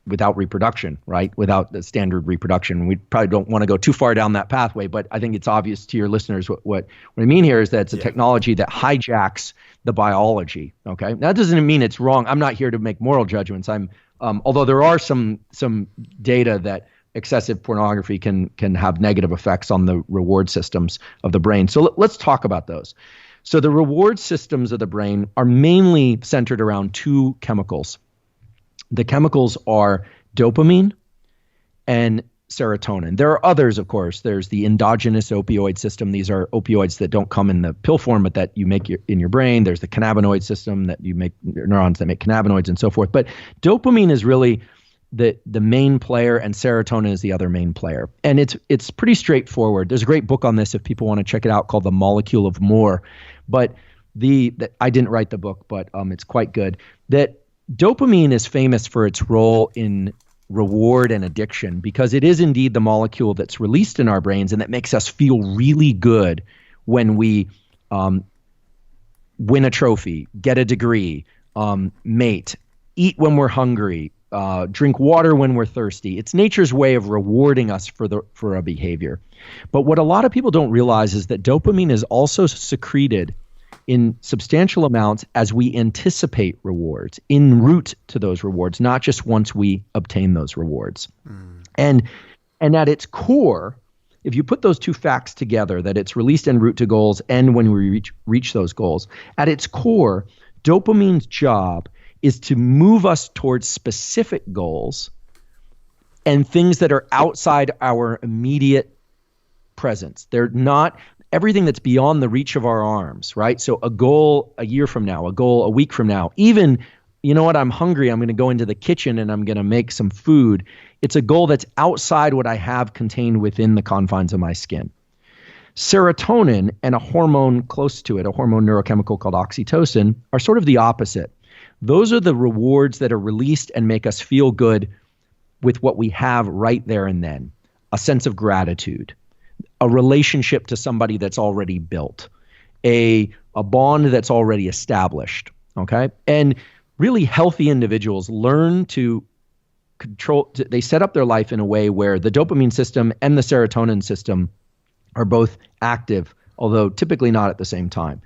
reproduction, right? Without the standard reproduction. We probably don't want to go too far down that pathway, but I think it's obvious to your listeners what I mean here is that it's a technology that hijacks the biology. Okay, that doesn't mean it's wrong. I'm not here to make moral judgments. Although there are some data that excessive pornography can have negative effects on the reward systems of the brain. So let's talk about those. So the reward systems of the brain are mainly centered around two chemicals. The chemicals are dopamine and serotonin. There are others, of course. There's the endogenous opioid system. These are opioids that don't come in the pill form, but that you make in your brain. There's the cannabinoid system that you make neurons that make cannabinoids and so forth. But dopamine is really the main player, and serotonin is the other main player. And it's pretty straightforward. There's a great book on this if people want to check it out called The Molecule of More. But I didn't write the book, but it's quite good. That dopamine is famous for its role in reward and addiction because it is indeed the molecule that's released in our brains and that makes us feel really good when we win a trophy, get a degree, mate, eat when we're hungry, drink water when we're thirsty. It's nature's way of rewarding us for a behavior. But what a lot of people don't realize is that dopamine is also secreted in substantial amounts as we anticipate rewards, en route to those rewards, not just once we obtain those rewards. And at its core, if you put those two facts together, that it's released en route to goals and when we reach those goals, at its core, dopamine's job is to move us towards specific goals and things that are outside our immediate presence. They're not everything that's beyond the reach of our arms, right? So a goal a year from now, a goal a week from now, even, I'm hungry, I'm going to go into the kitchen and I'm going to make some food. It's a goal that's outside what I have contained within the confines of my skin. Serotonin and a hormone close to it, a hormone neurochemical called oxytocin, are sort of the opposite. Those are the rewards that are released and make us feel good with what we have right there and then. A sense of gratitude, a relationship to somebody that's already built, a bond that's already established, okay? And really healthy individuals learn to they set up their life in a way where the dopamine system and the serotonin system are both active, although typically not at the same time.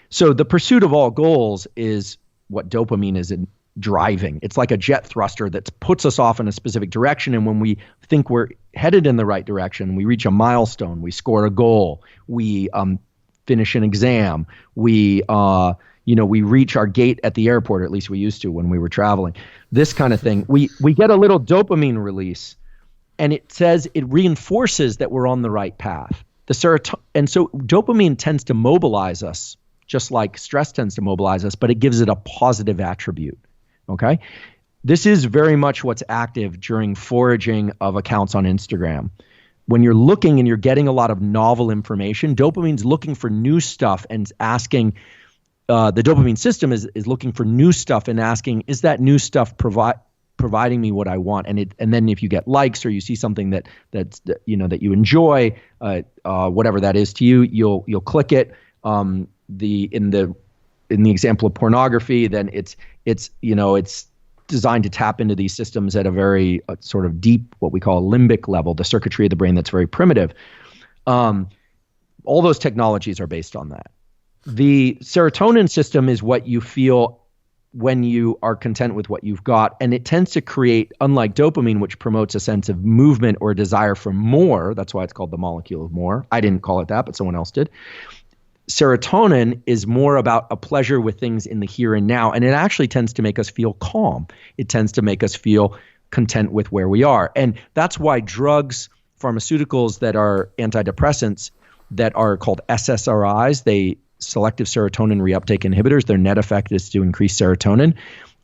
So the pursuit of all goals is what dopamine is driving. It's like a jet thruster that puts us off in a specific direction. And when we think we're headed in the right direction, we reach a milestone, we score a goal, we finish an exam, we reach our gate at the airport, or at least we used to when we were traveling. This kind of thing. We get a little dopamine release, and it says it reinforces that we're on the right path. And so dopamine tends to mobilize us, just like stress tends to mobilize us, but it gives it a positive attribute. Okay? This is very much what's active during foraging of accounts on Instagram. When you're looking and you're getting a lot of novel information, dopamine's looking for new stuff and asking, the dopamine system is looking for new stuff and asking, is that new stuff providing me what I want? And then if you get likes or you see something that you enjoy, whatever that is to you, you'll click it. In the example of pornography, then it's designed to tap into these systems at a very sort of deep, what we call a limbic level, the circuitry of the brain that's very primitive. All those technologies are based on that. The serotonin system is what you feel when you are content with what you've got, and it tends to create, unlike dopamine, which promotes a sense of movement or a desire for more. That's why it's called the molecule of more. I didn't call it that, but someone else did. Serotonin is more about a pleasure with things in the here and now, and it actually tends to make us feel calm. It tends to make us feel content with where we are. And that's why drugs, pharmaceuticals that are antidepressants that are called SSRIs, they selective serotonin reuptake inhibitors, their net effect is to increase serotonin.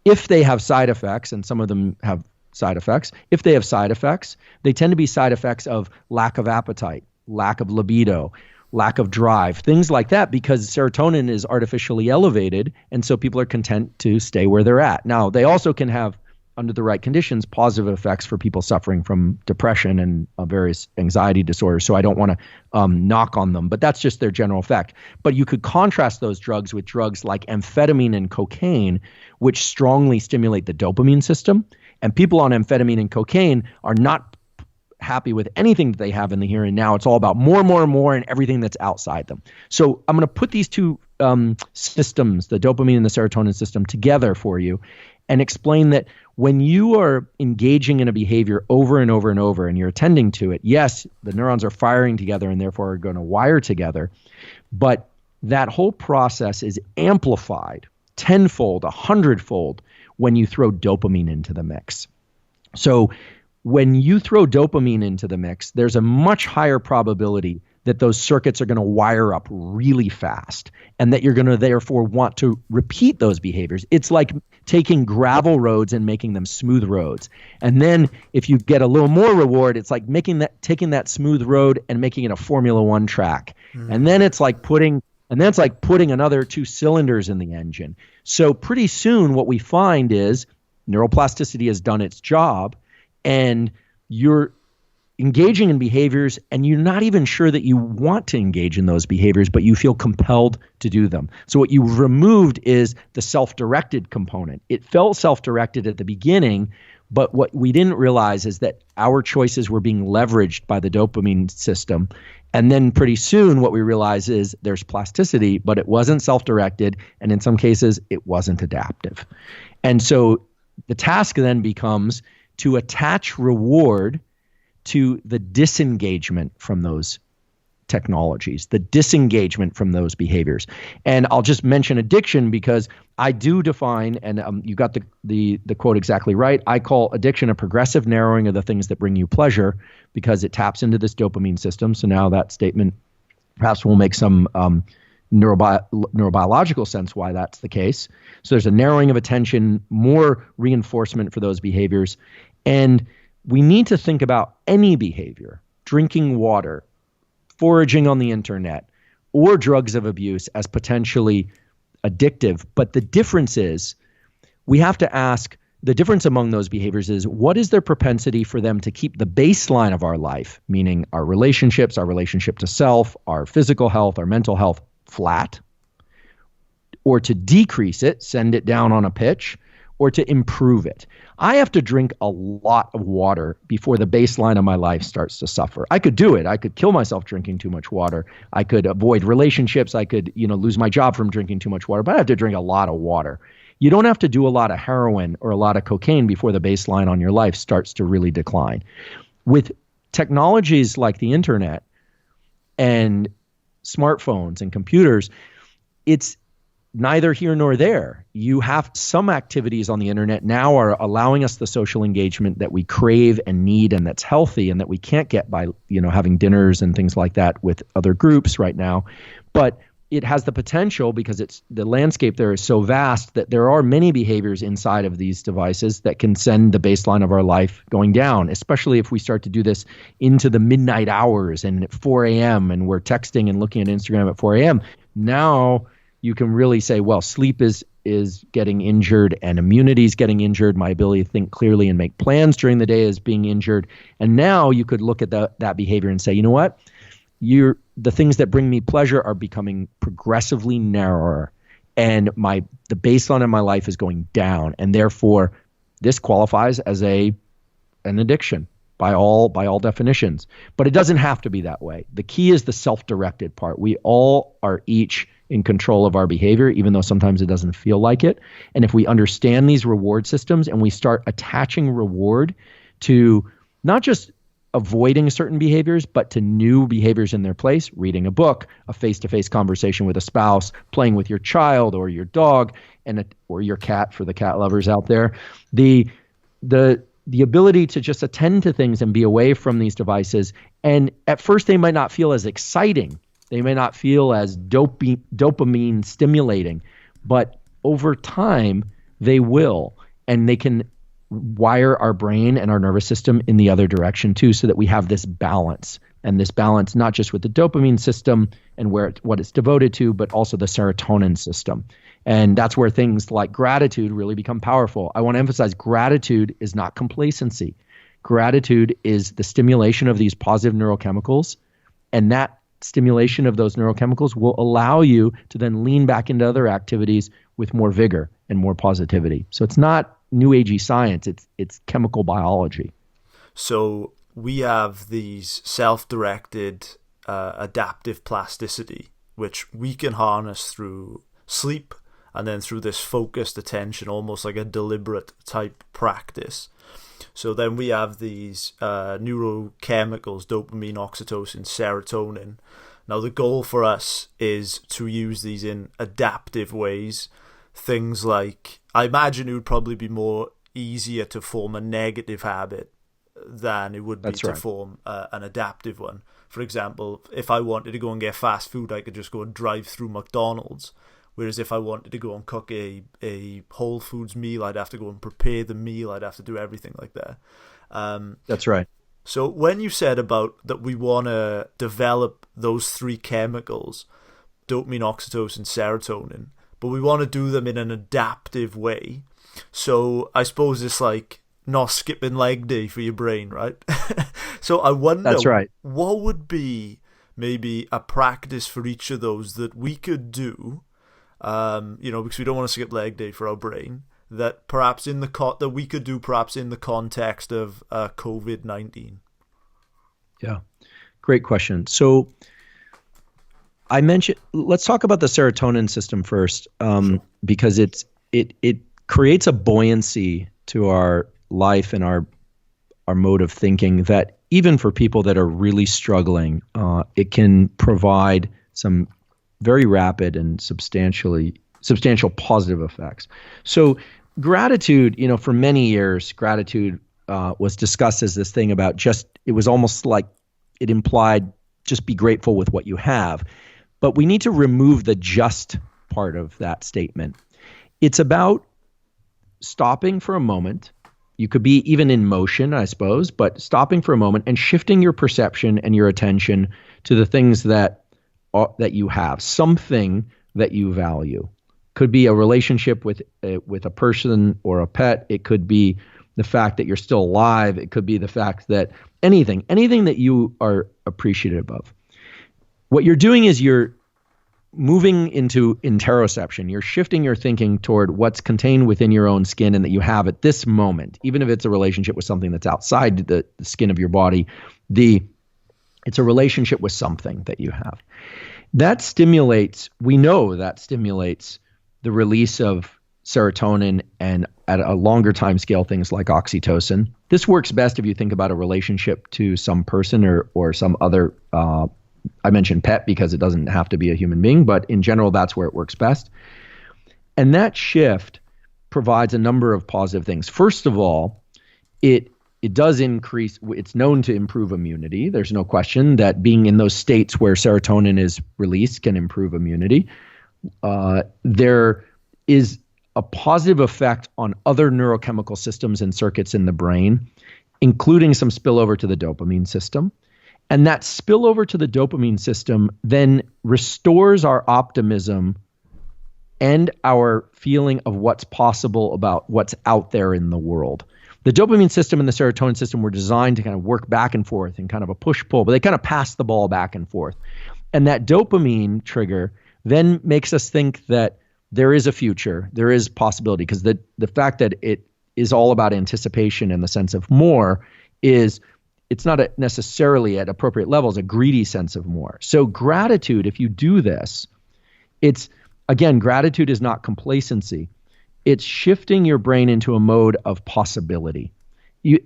If they have side effects, and some of them have side effects, if they have side effects, they tend to be side effects of lack of appetite, lack of libido, lack of drive, things like that, because serotonin is artificially elevated, and so people are content to stay where they're at. Now, they also can have, under the right conditions, positive effects for people suffering from depression and various anxiety disorders, so I don't want to knock on them, but that's just their general effect. But you could contrast those drugs with drugs like amphetamine and cocaine, which strongly stimulate the dopamine system, and people on amphetamine and cocaine are not happy with anything that they have in the here and now. It's all about more and everything that's outside them. So I'm going to put these two systems, the dopamine and the serotonin system, together for you and explain that when you are engaging in a behavior over and over and over and you're attending to it, yes, the neurons are firing together and therefore are going to wire together, but that whole process is amplified tenfold, 100-fold when you throw dopamine into the mix. So when you throw dopamine into the mix, there's a much higher probability that those circuits are going to wire up really fast and that you're going to therefore want to repeat those behaviors. It's like taking gravel roads and making them smooth roads. And then if you get a little more reward, it's like taking that smooth road and making it a Formula One track. And then it's like putting another 2 cylinders in the engine. So pretty soon what we find is neuroplasticity has done its job, and you're engaging in behaviors and you're not even sure that you want to engage in those behaviors, but you feel compelled to do them. So what you've removed is the self-directed component. It felt self-directed at the beginning, but what we didn't realize is that our choices were being leveraged by the dopamine system. And then pretty soon what we realize is there's plasticity, but it wasn't self-directed, and in some cases it wasn't adaptive. And so the task then becomes to attach reward to the disengagement from those technologies, the disengagement from those behaviors. And I'll just mention addiction because I do define, and you got the quote exactly right, I call addiction a progressive narrowing of the things that bring you pleasure because it taps into this dopamine system. So now that statement perhaps will make some neurobiological sense why that's the case. So there's a narrowing of attention, more reinforcement for those behaviors. And we need to think about any behavior, drinking water, foraging on the internet, or drugs of abuse as potentially addictive. But the difference is we have to ask, the difference among those behaviors is what is their propensity for them to keep the baseline of our life, meaning our relationships, our relationship to self, our physical health, our mental health, flat, or to decrease it, send it down on a pitch, or to improve it. I have to drink a lot of water before the baseline of my life starts to suffer. I could do it. I could kill myself drinking too much water. I could avoid relationships. I could, lose my job from drinking too much water, but I have to drink a lot of water. You don't have to do a lot of heroin or a lot of cocaine before the baseline on your life starts to really decline. With technologies like the internet and smartphones and computers, it's neither here nor there. You have some activities on the internet now are allowing us the social engagement that we crave and need and that's healthy and that we can't get by, having dinners and things like that with other groups right now. But it has the potential, because the landscape there is so vast, that there are many behaviors inside of these devices that can send the baseline of our life going down, especially if we start to do this into the midnight hours and at 4 a.m. and we're texting and looking at Instagram at 4 a.m. Now you can really say, well, sleep is getting injured and immunity is getting injured. My ability to think clearly and make plans during the day is being injured. And now you could look at that behavior and say, you know what? The things that bring me pleasure are becoming progressively narrower, and the baseline of my life is going down, and therefore this qualifies as an addiction by all definitions. But it doesn't have to be that way. The key is the self-directed part. We all are each in control of our behavior, even though sometimes it doesn't feel like it. And if we understand these reward systems and we start attaching reward to not just avoiding certain behaviors, but to new behaviors in their place, reading a book, a face-to-face conversation with a spouse, playing with your child or your dog, or your cat for the cat lovers out there, the ability to just attend to things and be away from these devices. And at first they might not feel as exciting. They may not feel as dopamine stimulating, but over time they will, and they can wire our brain and our nervous system in the other direction too, so that we have this balance, and this balance not just with the dopamine system and what it's devoted to, but also the serotonin system. And that's where things like gratitude really become powerful. I want to emphasize gratitude is not complacency. Gratitude is the stimulation of these positive neurochemicals, and that stimulation of those neurochemicals will allow you to then lean back into other activities with more vigor and more positivity. So it's not new agey science, it's chemical biology. So we have these self-directed adaptive plasticity, which we can harness through sleep and then through this focused attention, almost like a deliberate type practice. So then we have these neurochemicals, dopamine, oxytocin, serotonin. Now the goal for us is to use these in adaptive ways. Things like, I imagine it would probably be more easier to form a negative habit than it would be to form an adaptive one. For example, if I wanted to go and get fast food, I could just go and drive through McDonald's. Whereas if I wanted to go and cook a Whole Foods meal, I'd have to go and prepare the meal. I'd have to do everything like that. That's right. So when you said about that we want to develop those three chemicals, dopamine, oxytocin, serotonin, but we want to do them in an adaptive way. So I suppose it's like not skipping leg day for your brain, right? So I wonder, that's right, what would be maybe a practice for each of those that we could do, because we don't want to skip leg day for our brain, that perhaps that we could do perhaps in the context of COVID-19. Yeah, great question. So I mentioned, let's talk about the serotonin system first, because it creates a buoyancy to our life and our mode of thinking that even for people that are really struggling, it can provide some very rapid and substantial positive effects. So gratitude, for many years, gratitude was discussed as this thing about it was almost like it implied just be grateful with what you have. But we need to remove the just part of that statement. It's about stopping for a moment. You could be even in motion, I suppose, but stopping for a moment and shifting your perception and your attention to the things that you have, something that you value. Could be a relationship with a person or a pet. It could be the fact that you're still alive. It could be the fact that anything that you are appreciative of. What you're doing is you're moving into interoception. You're shifting your thinking toward what's contained within your own skin and that you have at this moment, even if it's a relationship with something that's outside the skin of your body. It's a relationship with something that you have. We know that stimulates the release of serotonin and at a longer time scale, things like oxytocin. This works best if you think about a relationship to some person or some other, I mentioned pet because it doesn't have to be a human being, but in general, that's where it works best. And that shift provides a number of positive things. First of all, it does increase, it's known to improve immunity. There's no question that being in those states where serotonin is released can improve immunity. There is a positive effect on other neurochemical systems and circuits in the brain, including some spillover to the dopamine system. And that spillover to the dopamine system then restores our optimism and our feeling of what's possible about what's out there in the world. The dopamine system and the serotonin system were designed to kind of work back and forth in kind of a push-pull, but they kind of pass the ball back and forth. And that dopamine trigger then makes us think that there is a future, there is possibility, because the fact that it is all about anticipation and the sense of more is, it's not necessarily at appropriate levels, a greedy sense of more. So gratitude, if you do this, gratitude is not complacency. It's shifting your brain into a mode of possibility.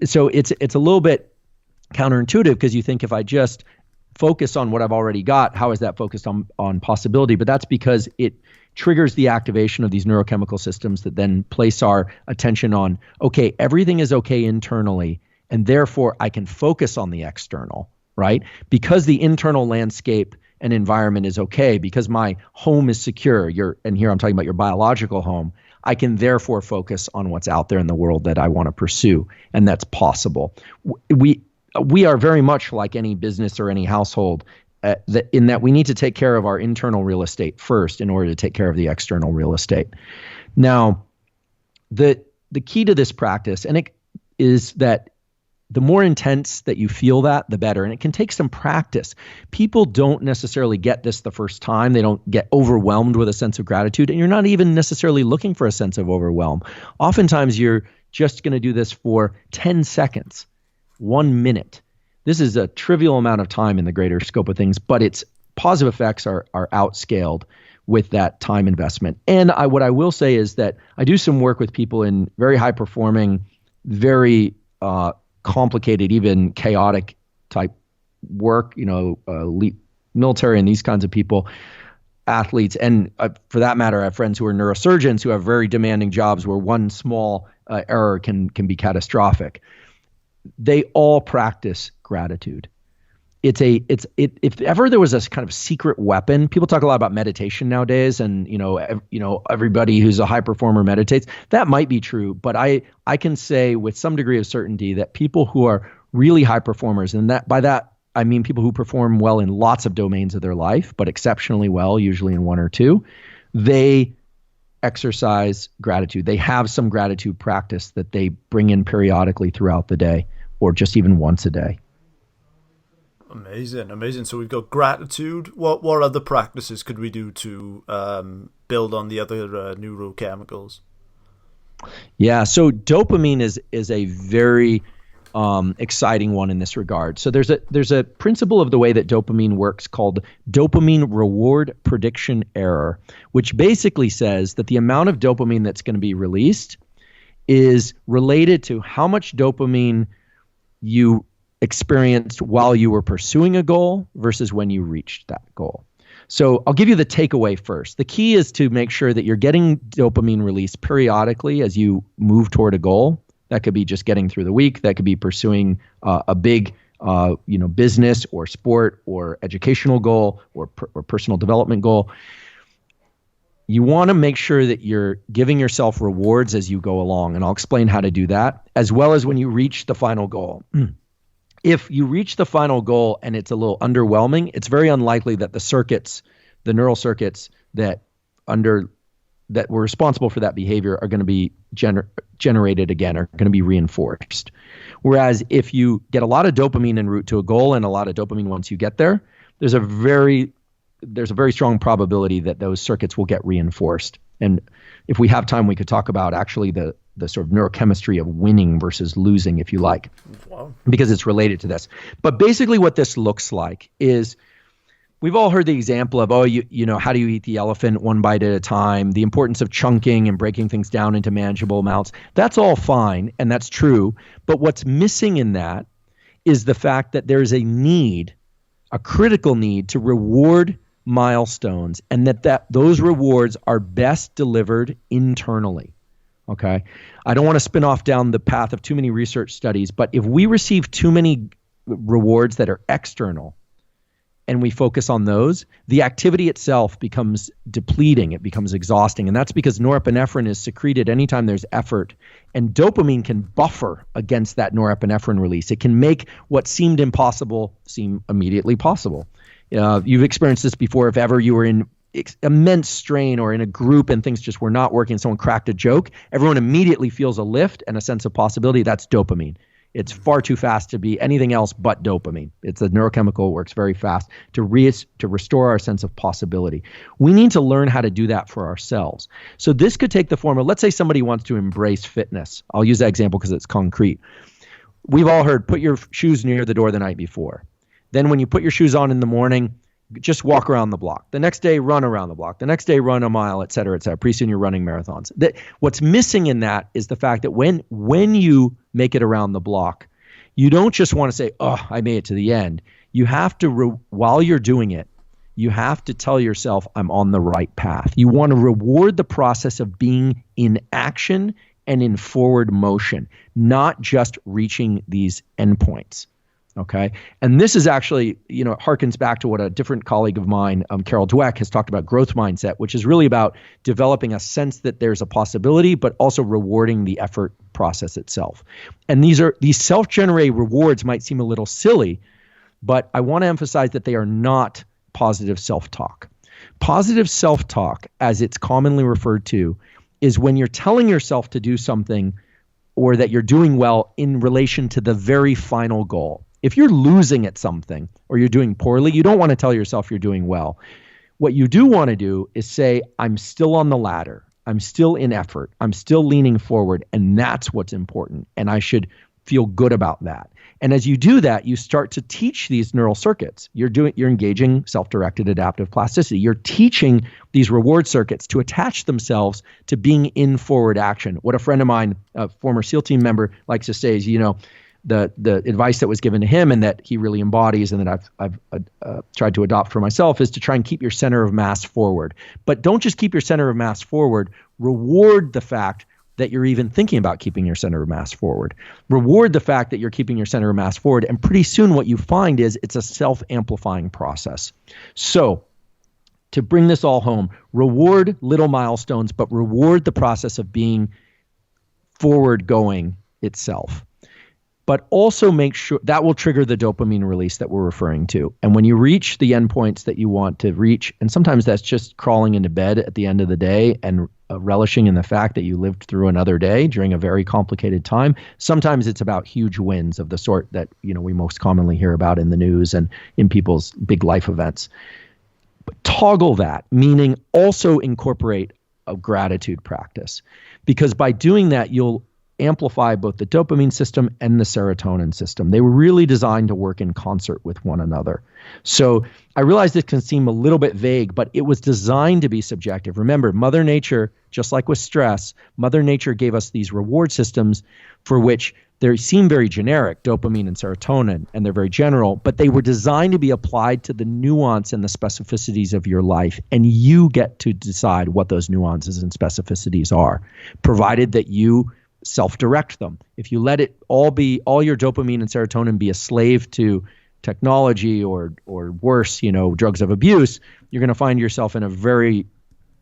So it's a little bit counterintuitive because you think if I just focus on what I've already got, how is that focused on possibility? But that's because it triggers the activation of these neurochemical systems that then place our attention on, okay, everything is okay internally, and therefore I can focus on the external, right? Because the internal landscape and environment is okay, because my home is secure, and here I'm talking about your biological home, I can therefore focus on what's out there in the world that I want to pursue, and that's possible. We are very much like any business or any household in that we need to take care of our internal real estate first in order to take care of the external real estate. Now, the key to this practice, is that the more intense that you feel that, the better. And it can take some practice. People don't necessarily get this the first time. They don't get overwhelmed with a sense of gratitude. And you're not even necessarily looking for a sense of overwhelm. Oftentimes, you're just going to do this for 10 seconds, 1 minute. This is a trivial amount of time in the greater scope of things, but its positive effects are outscaled with that time investment. And what I will say is that I do some work with people in very high performing, very complicated, even chaotic type work, elite military and these kinds of people, athletes. And for that matter, I have friends who are neurosurgeons who have very demanding jobs where one small error can be catastrophic. They all practice gratitude. If ever there was a kind of secret weapon, people talk a lot about meditation nowadays, and everybody who's a high performer meditates. That might be true, but I can say with some degree of certainty that people who are really high performers, and by that I mean people who perform well in lots of domains of their life, but exceptionally well, usually in one or two, they exercise gratitude. They have some gratitude practice that they bring in periodically throughout the day, or just even once a day. Amazing. So we've got gratitude. What other practices could we do to build on the other neurochemicals? Yeah, so dopamine is a very exciting one in this regard. So there's a principle of the way that dopamine works called dopamine reward prediction error, which basically says that the amount of dopamine that's going to be released is related to how much dopamine you experienced while you were pursuing a goal versus when you reached that goal. So I'll give you the takeaway first. The key is to make sure that you're getting dopamine release periodically as you move toward a goal. That could be just getting through the week. That could be pursuing a big business or sport or educational goal or personal development goal. You want to make sure that you're giving yourself rewards as you go along, and I'll explain how to do that, as well as when you reach the final goal. If you reach the final goal and it's a little underwhelming, it's very unlikely that the neural circuits that were responsible for that behavior are going to be generated again, are going to be reinforced. Whereas if you get a lot of dopamine en route to a goal and a lot of dopamine once you get there, there's a very there's a very strong probability that those circuits will get reinforced. And if we have time, we could talk about actually the sort of neurochemistry of winning versus losing, if you like, because it's related to this. But basically what this looks like is, we've all heard the example of, you know, how do you eat the elephant one bite at a time, the importance of chunking and breaking things down into manageable amounts. That's all fine, and that's true. But what's missing in that is the fact that there's a need, a critical need, to reward milestones, and that those rewards are best delivered internally. Okay. I don't want to spin off down the path of too many research studies, but if we receive too many rewards that are external and we focus on those, the activity itself becomes depleting. It becomes exhausting. And that's because norepinephrine is secreted anytime there's effort. And dopamine can buffer against that norepinephrine release. It can make what seemed impossible seem immediately possible. You've experienced this before. If ever you were in immense strain or in a group and things just were not working, someone cracked a joke, everyone immediately feels a lift and a sense of possibility. That's dopamine. It's far too fast to be anything else but dopamine. It's a neurochemical, works very fast to restore our sense of possibility. We need to learn how to do that for ourselves. So this could take the form of, let's say somebody wants to embrace fitness. I'll use that example because it's concrete. We've all heard, put your shoes near the door the night before. Then when you put your shoes on in the morning, just walk around the block. The next day, run around the block. The next day, run a mile, et cetera, et cetera. Pretty soon you're running marathons. What's missing in that is the fact that when you make it around the block, you don't just want to say, oh, I made it to the end. You have to, while you're doing it, you have to tell yourself, I'm on the right path. You want to reward the process of being in action and in forward motion, not just reaching these endpoints. Okay. And this is actually, you know, it harkens back to what a different colleague of mine, Carol Dweck, has talked about, growth mindset, which is really about developing a sense that there's a possibility, but also rewarding the effort process itself. And these self-generated rewards might seem a little silly, but I want to emphasize that they are not positive self-talk. Positive self-talk, as it's commonly referred to, is when you're telling yourself to do something or that you're doing well in relation to the very final goal. If you're losing at something or you're doing poorly, you don't want to tell yourself you're doing well. What you do want to do is say, I'm still on the ladder. I'm still in effort. I'm still leaning forward. And that's what's important. And I should feel good about that. And as you do that, you start to teach these neural circuits. You're engaging self-directed adaptive plasticity. You're teaching these reward circuits to attach themselves to being in forward action. What a friend of mine, a former SEAL team member, likes to say is, you know, the advice that was given to him and that he really embodies and that I've tried to adopt for myself is to try and keep your center of mass forward. But don't just keep your center of mass forward. Reward the fact that you're even thinking about keeping your center of mass forward. Reward the fact that you're keeping your center of mass forward. And pretty soon what you find is it's a self-amplifying process. So to bring this all home, reward little milestones, but reward the process of being forward going itself. But also make sure that will trigger the dopamine release that we're referring to. And when you reach the endpoints that you want to reach, and sometimes that's just crawling into bed at the end of the day and relishing in the fact that you lived through another day during a very complicated time. Sometimes it's about huge wins of the sort that, you know, we most commonly hear about in the news and in people's big life events. But toggle that, meaning also incorporate a gratitude practice, because by doing that, you'll amplify both the dopamine system and the serotonin system. They were really designed to work in concert with one another. So I realize this can seem a little bit vague, but it was designed to be subjective. Remember, Mother Nature, just like with stress, Mother Nature gave us these reward systems for which they seem very generic, dopamine and serotonin, and they're very general, but they were designed to be applied to the nuance and the specificities of your life. And you get to decide what those nuances and specificities are, provided that you self-direct them. If you let it all your dopamine and serotonin be a slave to technology or worse, you know, drugs of abuse, you're going to find yourself in a very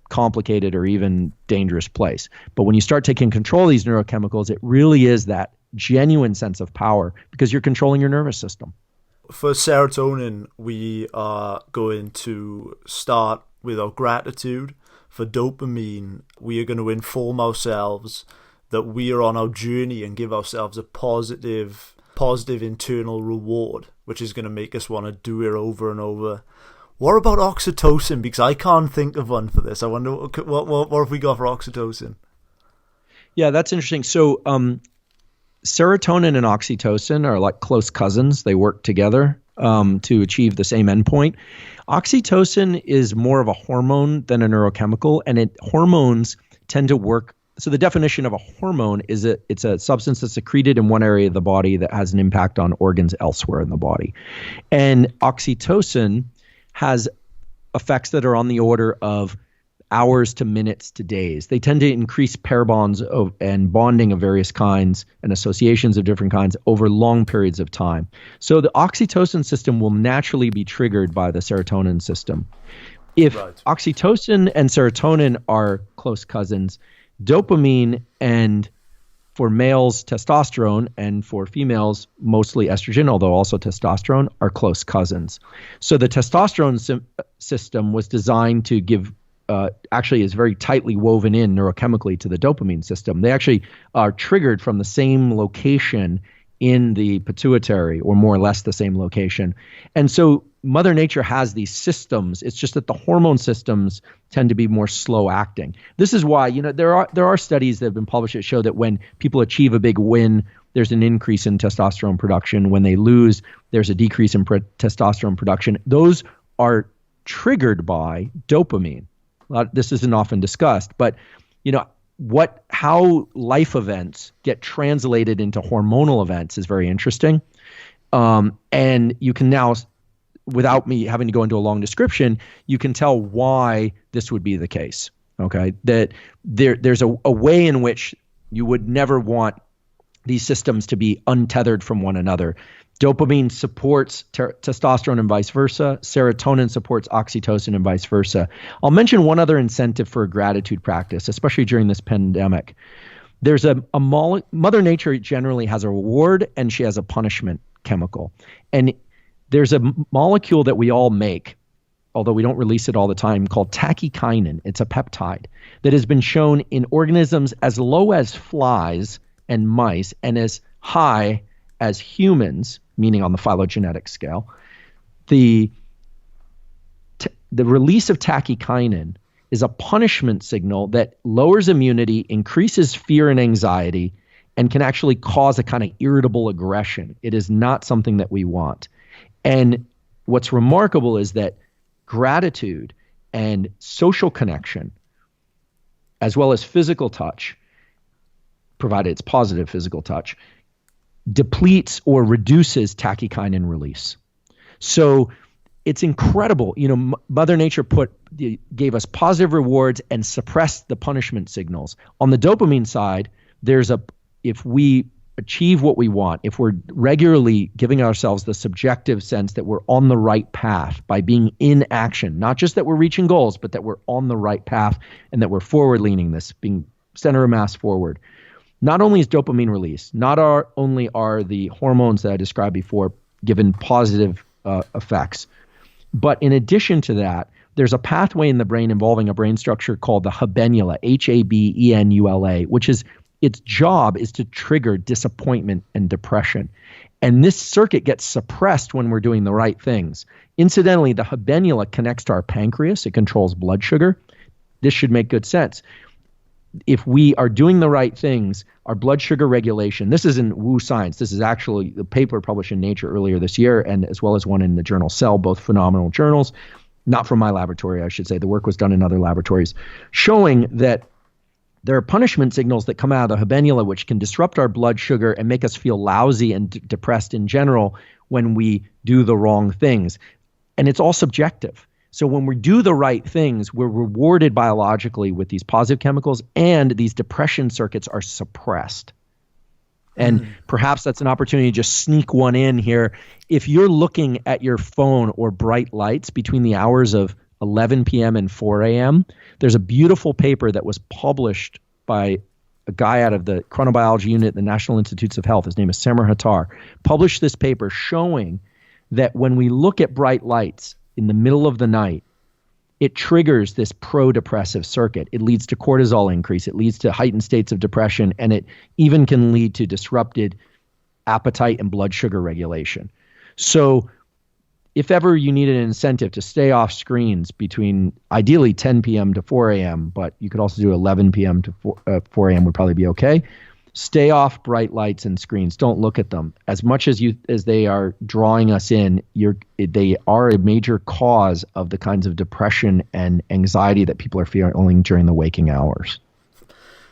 complicated or even dangerous place. But when you start taking control of these neurochemicals, it really is that genuine sense of power because you're controlling your nervous system. For serotonin, we are going to start with our gratitude. For dopamine, we are going to inform ourselves that we are on our journey and give ourselves a positive internal reward, which is going to make us want to do it over and over. What about oxytocin? Because I can't think of one for this. I wonder what have we got for oxytocin? Yeah, that's interesting. So serotonin and oxytocin are like close cousins. They work together to achieve the same endpoint. Oxytocin is more of a hormone than a neurochemical, and hormones tend to work. So the definition of a hormone is it's a substance that's secreted in one area of the body that has an impact on organs elsewhere in the body. And oxytocin has effects that are on the order of hours to minutes to days. They tend to increase pair bonds and bonding of various kinds and associations of different kinds over long periods of time. So the oxytocin system will naturally be triggered by the serotonin system. If oxytocin and serotonin are close cousins, dopamine and for males testosterone and for females mostly estrogen, although also testosterone, are close cousins. So the testosterone system was designed to give actually is very tightly woven in neurochemically to the dopamine system. They actually are triggered from the same location in the pituitary, or more or less the same location. And so Mother Nature has these systems. It's just that the hormone systems tend to be more slow acting. This is why, there are studies that have been published that show that when people achieve a big win, there's an increase in testosterone production. When they lose, there's a decrease in testosterone production. Those are triggered by dopamine. This isn't often discussed, but how life events get translated into hormonal events is very interesting. And you can now, without me having to go into a long description, you can tell why this would be the case. Okay, that there's a way in which you would never want these systems to be untethered from one another. Dopamine supports testosterone and vice versa. Serotonin supports oxytocin and vice versa. I'll mention one other incentive for a gratitude practice, especially during this pandemic. There's Mother Nature generally has a reward and she has a punishment chemical. And there's a molecule that we all make, although we don't release it all the time, called tachykinin. It's a peptide that has been shown in organisms as low as flies and mice and as high as humans, meaning on the phylogenetic scale. The release of tachykinin is a punishment signal that lowers immunity, increases fear and anxiety, and can actually cause a kind of irritable aggression. It is not something that we want. And what's remarkable is that gratitude and social connection, as well as physical touch, provided it's positive physical touch, depletes or reduces tachykinin release. So it's incredible. Mother Nature gave us positive rewards and suppressed the punishment signals. On the dopamine side, if we achieve what we want, if we're regularly giving ourselves the subjective sense that we're on the right path by being in action, not just that we're reaching goals, but that we're on the right path and that we're forward leaning, this being center of mass forward. Not only is dopamine released, only are the hormones that I described before given positive effects, but in addition to that, there's a pathway in the brain involving a brain structure called the habenula, Habenula, which is its job is to trigger disappointment and depression. And this circuit gets suppressed when we're doing the right things. Incidentally, the habenula connects to our pancreas. It controls blood sugar. This should make good sense. If we are doing the right things, our blood sugar regulation, this isn't woo science. This is actually the paper published in Nature earlier this year, and as well as one in the journal Cell, both phenomenal journals, not from my laboratory, I should say. The work was done in other laboratories, showing that there are punishment signals that come out of the habenula which can disrupt our blood sugar and make us feel lousy and depressed in general when we do the wrong things. And it's all subjective. So when we do the right things, we're rewarded biologically with these positive chemicals, and these depression circuits are suppressed. And perhaps that's an opportunity to just sneak one in here. If you're looking at your phone or bright lights between the hours of 11 p.m. and 4 a.m., there's a beautiful paper that was published by a guy out of the chronobiology unit at the National Institutes of Health. His name is Samer Hattar. Published this paper showing that when we look at bright lights in the middle of the night, it triggers this pro-depressive circuit. It leads to cortisol increase. It leads to heightened states of depression, and it even can lead to disrupted appetite and blood sugar regulation. So if ever you need an incentive to stay off screens between ideally 10 p.m. to 4 a.m., but you could also do 11 p.m. to 4 a.m. would probably be okay. Stay off bright lights and screens. Don't look at them. As much as they are drawing us in, they are a major cause of the kinds of depression and anxiety that people are feeling during the waking hours.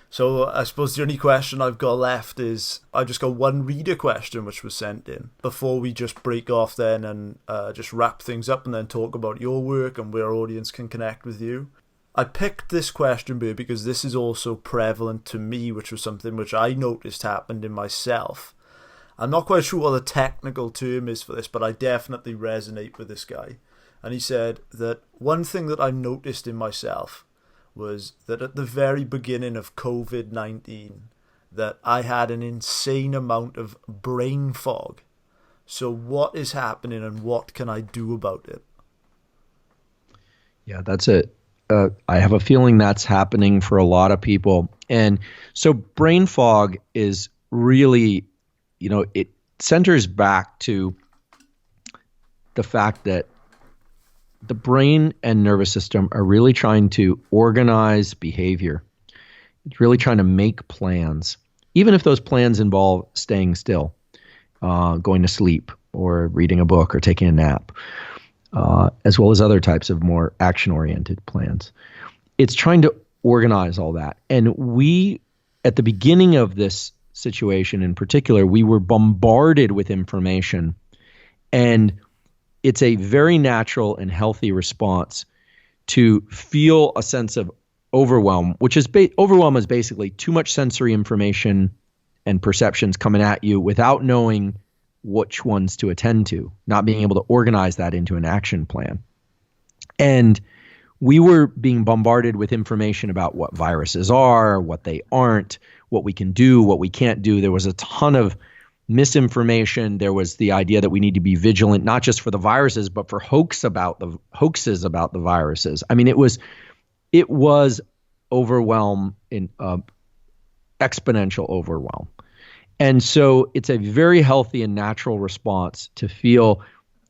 So I suppose the only question I've got left is, I just got one reader question which was sent in before we just break off then and just wrap things up and then talk about your work and where our audience can connect with you. I picked this question, Boo, because this is also prevalent to me, which was something which I noticed happened in myself. I'm not quite sure what the technical term is for this, but I definitely resonate with this guy. And he said that one thing that I noticed in myself was that at the very beginning of COVID-19, that I had an insane amount of brain fog. So what is happening and what can I do about it? Yeah, that's it. I have a feeling that's happening for a lot of people. And so brain fog is really, it centers back to the fact that the brain and nervous system are really trying to organize behavior. It's really trying to make plans, even if those plans involve staying still, going to sleep, or reading a book, or taking a nap. As well as other types of more action-oriented plans. It's trying to organize all that. And we, at the beginning of this situation in particular, we were bombarded with information. And it's a very natural and healthy response to feel a sense of overwhelm, which is overwhelm is basically too much sensory information and perceptions coming at you without knowing which ones to attend to, not being able to organize that into an action plan. And we were being bombarded with information about what viruses are, what they aren't, what we can do, what we can't do. There was a ton of misinformation. There was the idea that we need to be vigilant, not just for the viruses, but for hoaxes about the viruses. I mean, it was overwhelm, in exponential overwhelm. And so it's a very healthy and natural response to feel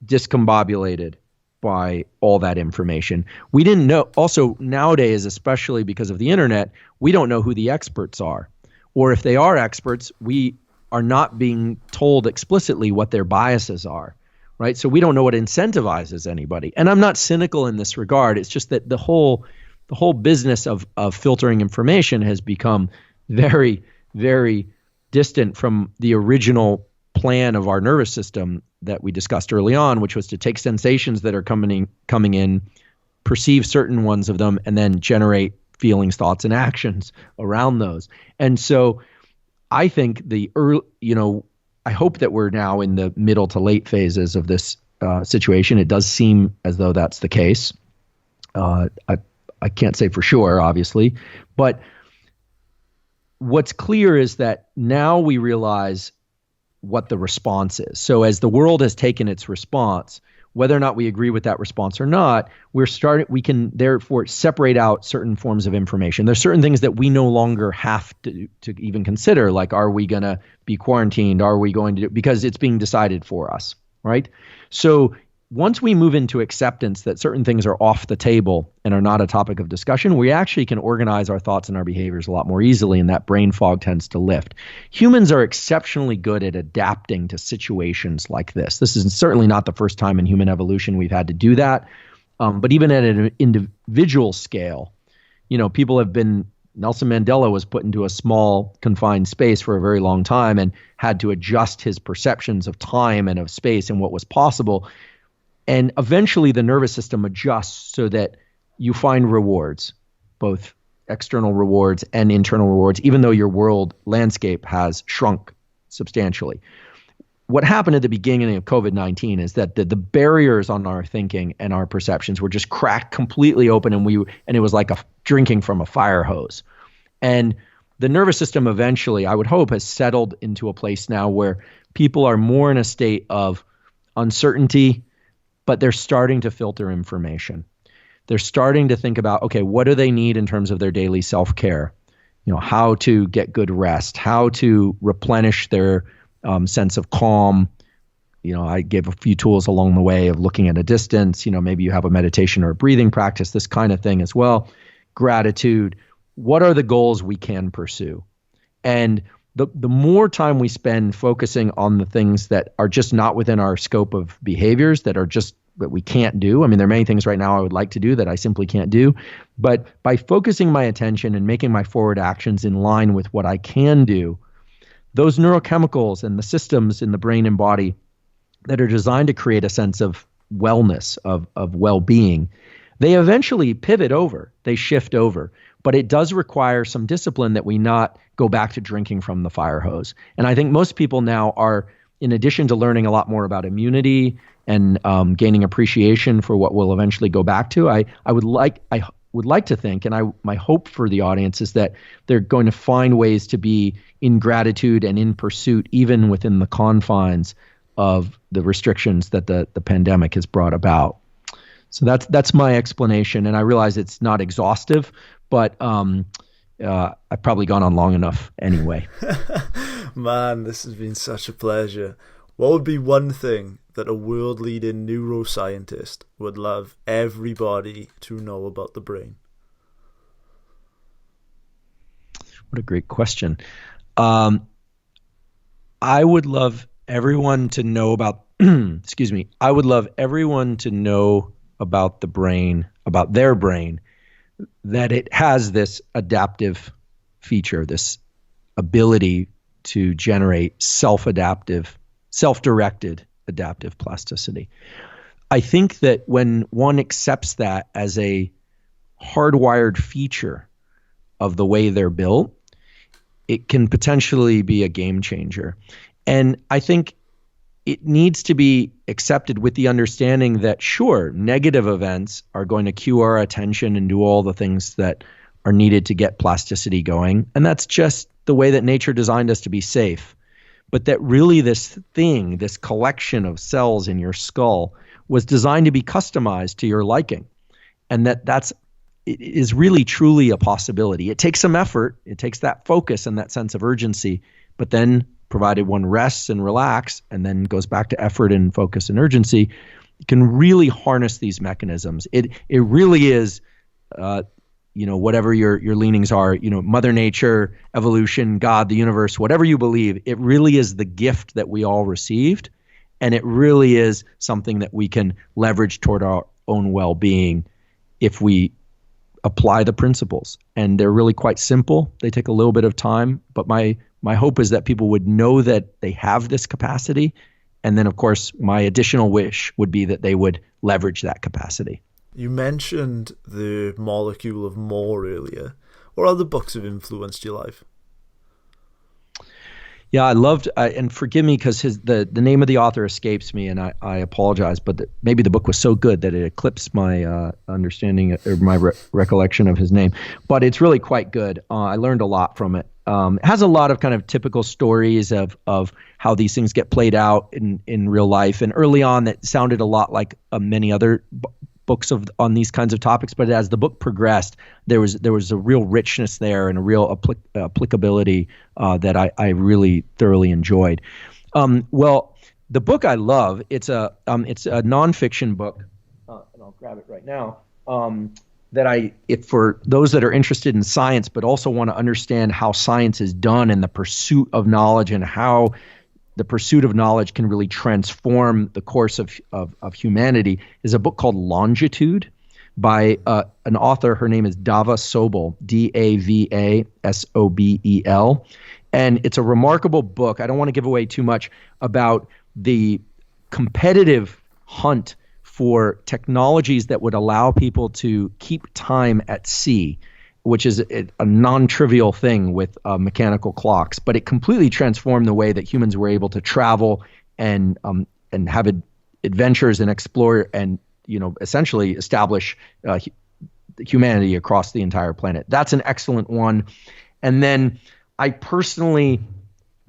discombobulated by all that information. We didn't know, also nowadays, especially because of the internet, we don't know who the experts are. Or if they are experts, we are not being told explicitly what their biases are, right? So we don't know what incentivizes anybody. And I'm not cynical in this regard. It's just that the whole business of filtering information has become very, very distant from the original plan of our nervous system that we discussed early on, which was to take sensations that are coming in, perceive certain ones of them, and then generate feelings, thoughts, and actions around those. And so I think I hope that we're now in the middle to late phases of this situation. It does seem as though that's the case. I can't say for sure, obviously, but what's clear is that now we realize what the response is. So as the world has taken its response, whether or not we agree with that response or not, we can therefore separate out certain forms of information. There's certain things that we no longer have to even consider, like, are we going to be quarantined? Are we going to because it's being decided for us, right? So once we move into acceptance that certain things are off the table and are not a topic of discussion, we actually can organize our thoughts and our behaviors a lot more easily, and that brain fog tends to lift. Humans are exceptionally good at adapting to situations like this. This is certainly not the first time in human evolution we've had to do that. But even at an individual scale, Nelson Mandela was put into a small confined space for a very long time and had to adjust his perceptions of time and of space and what was possible. And eventually the nervous system adjusts so that you find rewards, both external rewards and internal rewards, even though your world landscape has shrunk substantially. What happened at the beginning of COVID-19 is that the barriers on our thinking and our perceptions were just cracked completely open, and it was like drinking from a fire hose. And the nervous system eventually, I would hope, has settled into a place now where people are more in a state of uncertainty, but they're starting to filter information. They're starting to think about, okay, what do they need in terms of their daily self-care? How to get good rest, how to replenish their sense of calm, I gave a few tools along the way of looking at a distance. Maybe you have a meditation or a breathing practice, this kind of thing as well. Gratitude. What are the goals we can pursue? And the more time we spend focusing on the things that are just not within our scope of behaviors, that we can't do. I mean, there are many things right now I would like to do that I simply can't do. But by focusing my attention and making my forward actions in line with what I can do, those neurochemicals and the systems in the brain and body that are designed to create a sense of wellness, of well-being, they eventually pivot over, they shift over. But it does require some discipline that we not go back to drinking from the fire hose. And I think most people now are, in addition to learning a lot more about immunity and gaining appreciation for what we'll eventually go back to, I would like to think, and my hope for the audience is that they're going to find ways to be in gratitude and in pursuit, even within the confines of the restrictions that the pandemic has brought about. So that's my explanation, and I realize it's not exhaustive, but I've probably gone on long enough anyway. Man, this has been such a pleasure. What would be one thing that a world-leading neuroscientist would love everybody to know about the brain? What a great question. I would love everyone to know about, I would love everyone to know about the brain, about their brain, that it has this adaptive feature, this ability to generate self-adaptive, self-directed adaptive plasticity. I think that when one accepts that as a hardwired feature of the way they're built, it can potentially be a game changer. And I think it needs to be accepted with the understanding that, sure, negative events are going to cue our attention and do all the things that are needed to get plasticity going. And that's just the way that nature designed us to be safe. But that really this thing, this collection of cells in your skull, was designed to be customized to your liking. And it is really, truly a possibility. It takes some effort. It takes that focus and that sense of urgency. But then, provided one rests and relax and then goes back to effort and focus and urgency, you can really harness these mechanisms. It really is, whatever your leanings are, Mother Nature, evolution, God, the universe, whatever you believe, it really is the gift that we all received. And it really is something that we can leverage toward our own well-being if we apply the principles. And they're really quite simple. They take a little bit of time, but my hope is that people would know that they have this capacity. And then, of course, my additional wish would be that they would leverage that capacity. You mentioned the molecule of more earlier. What other books have influenced your life? Yeah, I loved, and forgive me because the name of the author escapes me, and I apologize, but maybe the book was so good that it eclipsed my understanding or my recollection of his name. But it's really quite good. I learned a lot from it. It has a lot of kind of typical stories of how these things get played out in real life. And early on, that sounded a lot like many other books on these kinds of topics. But as the book progressed, there was a real richness there and a real applicability that I really thoroughly enjoyed. Well, the book I love, it's a nonfiction book, and I'll grab it right now. For those that are interested in science, but also want to understand how science is done and the pursuit of knowledge and how the pursuit of knowledge can really transform the course of humanity, is a book called Longitude by an author. Her name is Dava Sobel, Davasobel. And it's a remarkable book. I don't want to give away too much about the competitive hunt for technologies that would allow people to keep time at sea, which is a non-trivial thing with mechanical clocks. But it completely transformed the way that humans were able to travel and have adventures and explore and essentially establish humanity across the entire planet. That's an excellent one. And then I personally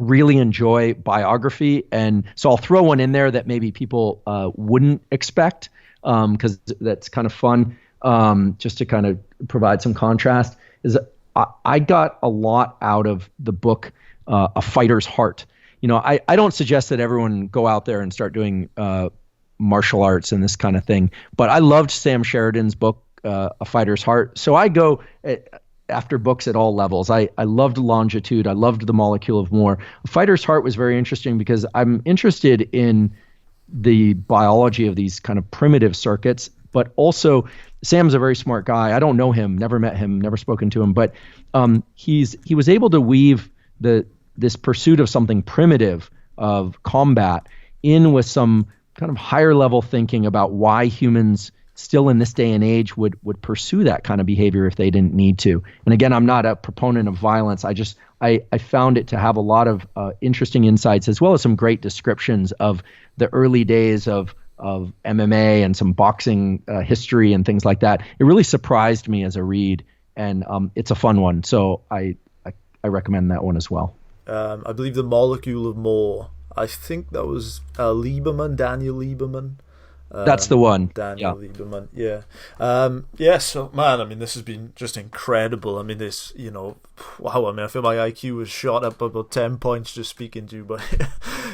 really enjoy biography, and so I'll throw one in there that maybe people wouldn't expect because that's kind of fun. Just to kind of provide some contrast, is I got a lot out of the book A Fighter's Heart. I don't suggest that everyone go out there and start doing martial arts and this kind of thing. But I loved Sam Sheridan's book, A Fighter's Heart. So I go after books at all levels. I loved Longitude. I loved The Molecule of More. A Fighter's Heart was very interesting because I'm interested in the biology of these kind of primitive circuits, but also Sam's a very smart guy. I don't know him, never met him, never spoken to him, but he was able to weave this pursuit of something primitive, of combat, in with some kind of higher level thinking about why humans still in this day and age would pursue that kind of behavior if they didn't need to. And again, I'm not a proponent of violence. I found it to have a lot of interesting insights, as well as some great descriptions of the early days of MMA and some boxing history and things like that. It really surprised me as a read, and it's a fun one. So I recommend that one as well. I believe The Molecule of More. I think that was Lieberman, Daniel Lieberman. That's the one. Daniel Lieberman, yeah. So, man, I mean, this has been just incredible. I mean, this, wow, I mean, I feel my IQ was shot up about 10 points just speaking to you. But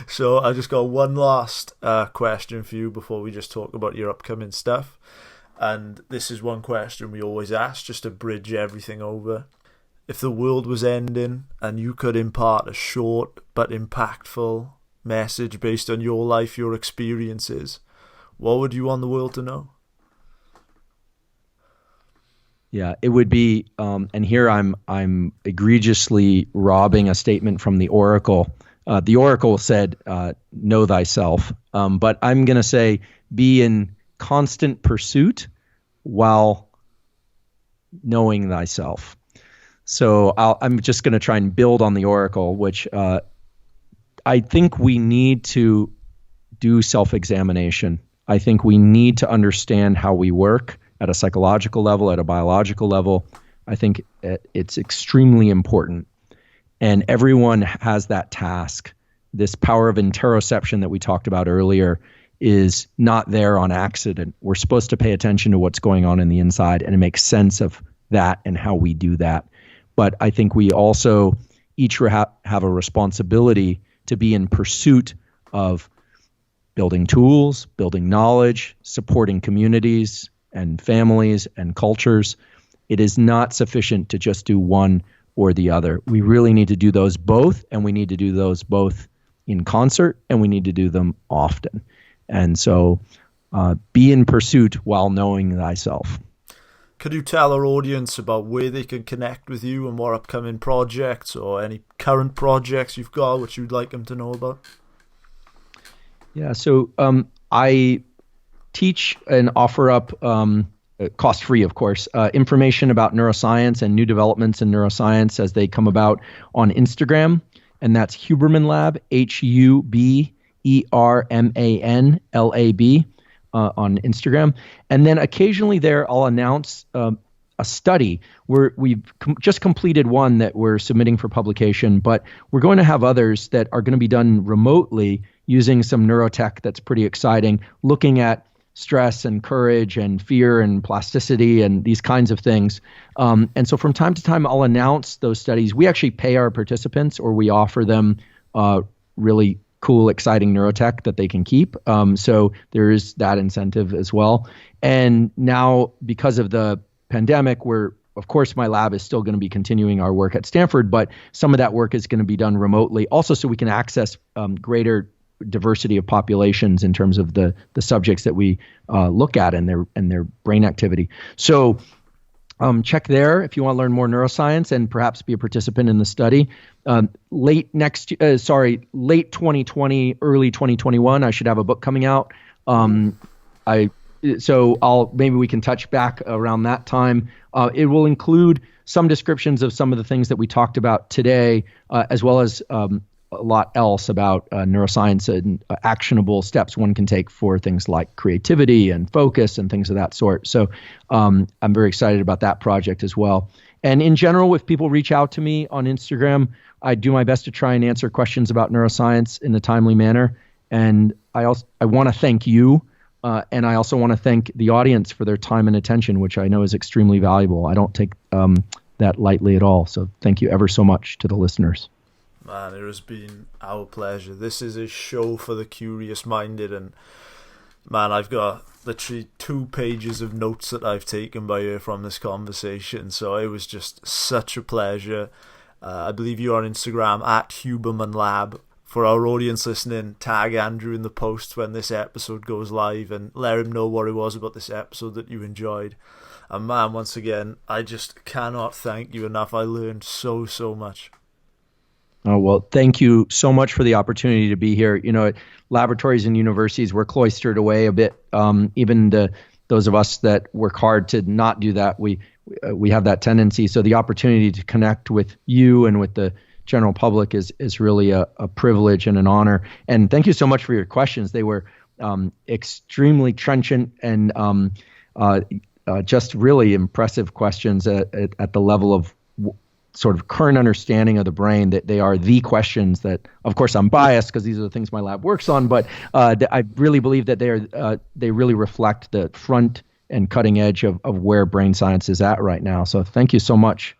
so I just got one last question for you before we just talk about your upcoming stuff. And this is one question we always ask, just to bridge everything over. If the world was ending and you could impart a short but impactful message based on your life, your experiences, what would you want the world to know? Yeah, it would be, and here I'm egregiously robbing a statement from the Oracle. The Oracle said, "Know thyself," but I'm going to say, be in constant pursuit while knowing thyself. So I'm just going to try and build on the Oracle, which I think we need to do self-examination. I think we need to understand how we work at a psychological level, at a biological level. I think it's extremely important. And everyone has that task. This power of interoception that we talked about earlier is not there on accident. We're supposed to pay attention to what's going on in the inside and make sense of that and how we do that. But I think we also each have a responsibility to be in pursuit of building tools, building knowledge, supporting communities and families and cultures. It is not sufficient to just do one or the other. We really need to do those both, and we need to do those both in concert, and we need to do them often. And so be in pursuit while knowing thyself. Could you tell our audience about where they can connect with you and what upcoming projects or any current projects you've got which you'd like them to know about? Yeah, so I teach and offer up, cost-free, of course, information about neuroscience and new developments in neuroscience as they come about on Instagram, and that's Huberman Lab, HUBERMANLAB, on Instagram. And then occasionally there I'll announce a study where we've just completed one that we're submitting for publication, but we're going to have others that are going to be done remotely using some neurotech that's pretty exciting, looking at stress and courage and fear and plasticity and these kinds of things. And so from time to time, I'll announce those studies. We actually pay our participants, or we offer them really cool, exciting neurotech that they can keep. So there is that incentive as well. And now, because of the pandemic, of course, my lab is still going to be continuing our work at Stanford, but some of that work is going to be done remotely, also so we can access greater diversity of populations in terms of the subjects that we look at and their brain activity. So check there if you want to learn more neuroscience and perhaps be a participant in the study. Late 2020, early 2021, I should have a book coming out. Maybe we can touch back around that time. It will include some descriptions of some of the things that we talked about today, as well as a lot else about neuroscience and actionable steps one can take for things like creativity and focus and things of that sort. So I'm very excited about that project as well. And in general, if people reach out to me on Instagram, I do my best to try and answer questions about neuroscience in a timely manner. And I want to thank you. And I also want to thank the audience for their time and attention, which I know is extremely valuable. I don't take that lightly at all. So thank you ever so much to the listeners. Man, it has been our pleasure. This is a show for the curious-minded, and man, I've got literally 2 pages of notes that I've taken by you from this conversation, so it was just such a pleasure. I believe you're on Instagram at Huberman Lab. For our audience listening, tag Andrew in the post when this episode goes live and let him know what it was about this episode that you enjoyed. And man, once again, I just cannot thank you enough. I learned so much. Oh, well, thank you so much for the opportunity to be here. You know, at laboratories and universities, we're cloistered away a bit. Even those of us that work hard to not do that, we have that tendency. So the opportunity to connect with you and with the general public is really a privilege and an honor. And thank you so much for your questions. They were extremely trenchant and just really impressive questions at the level of sort of current understanding of the brain. That they are the questions that, of course, I'm biased because these are the things my lab works on, but I really believe that they really reflect the front and cutting edge of where brain science is at right now. So thank you so much.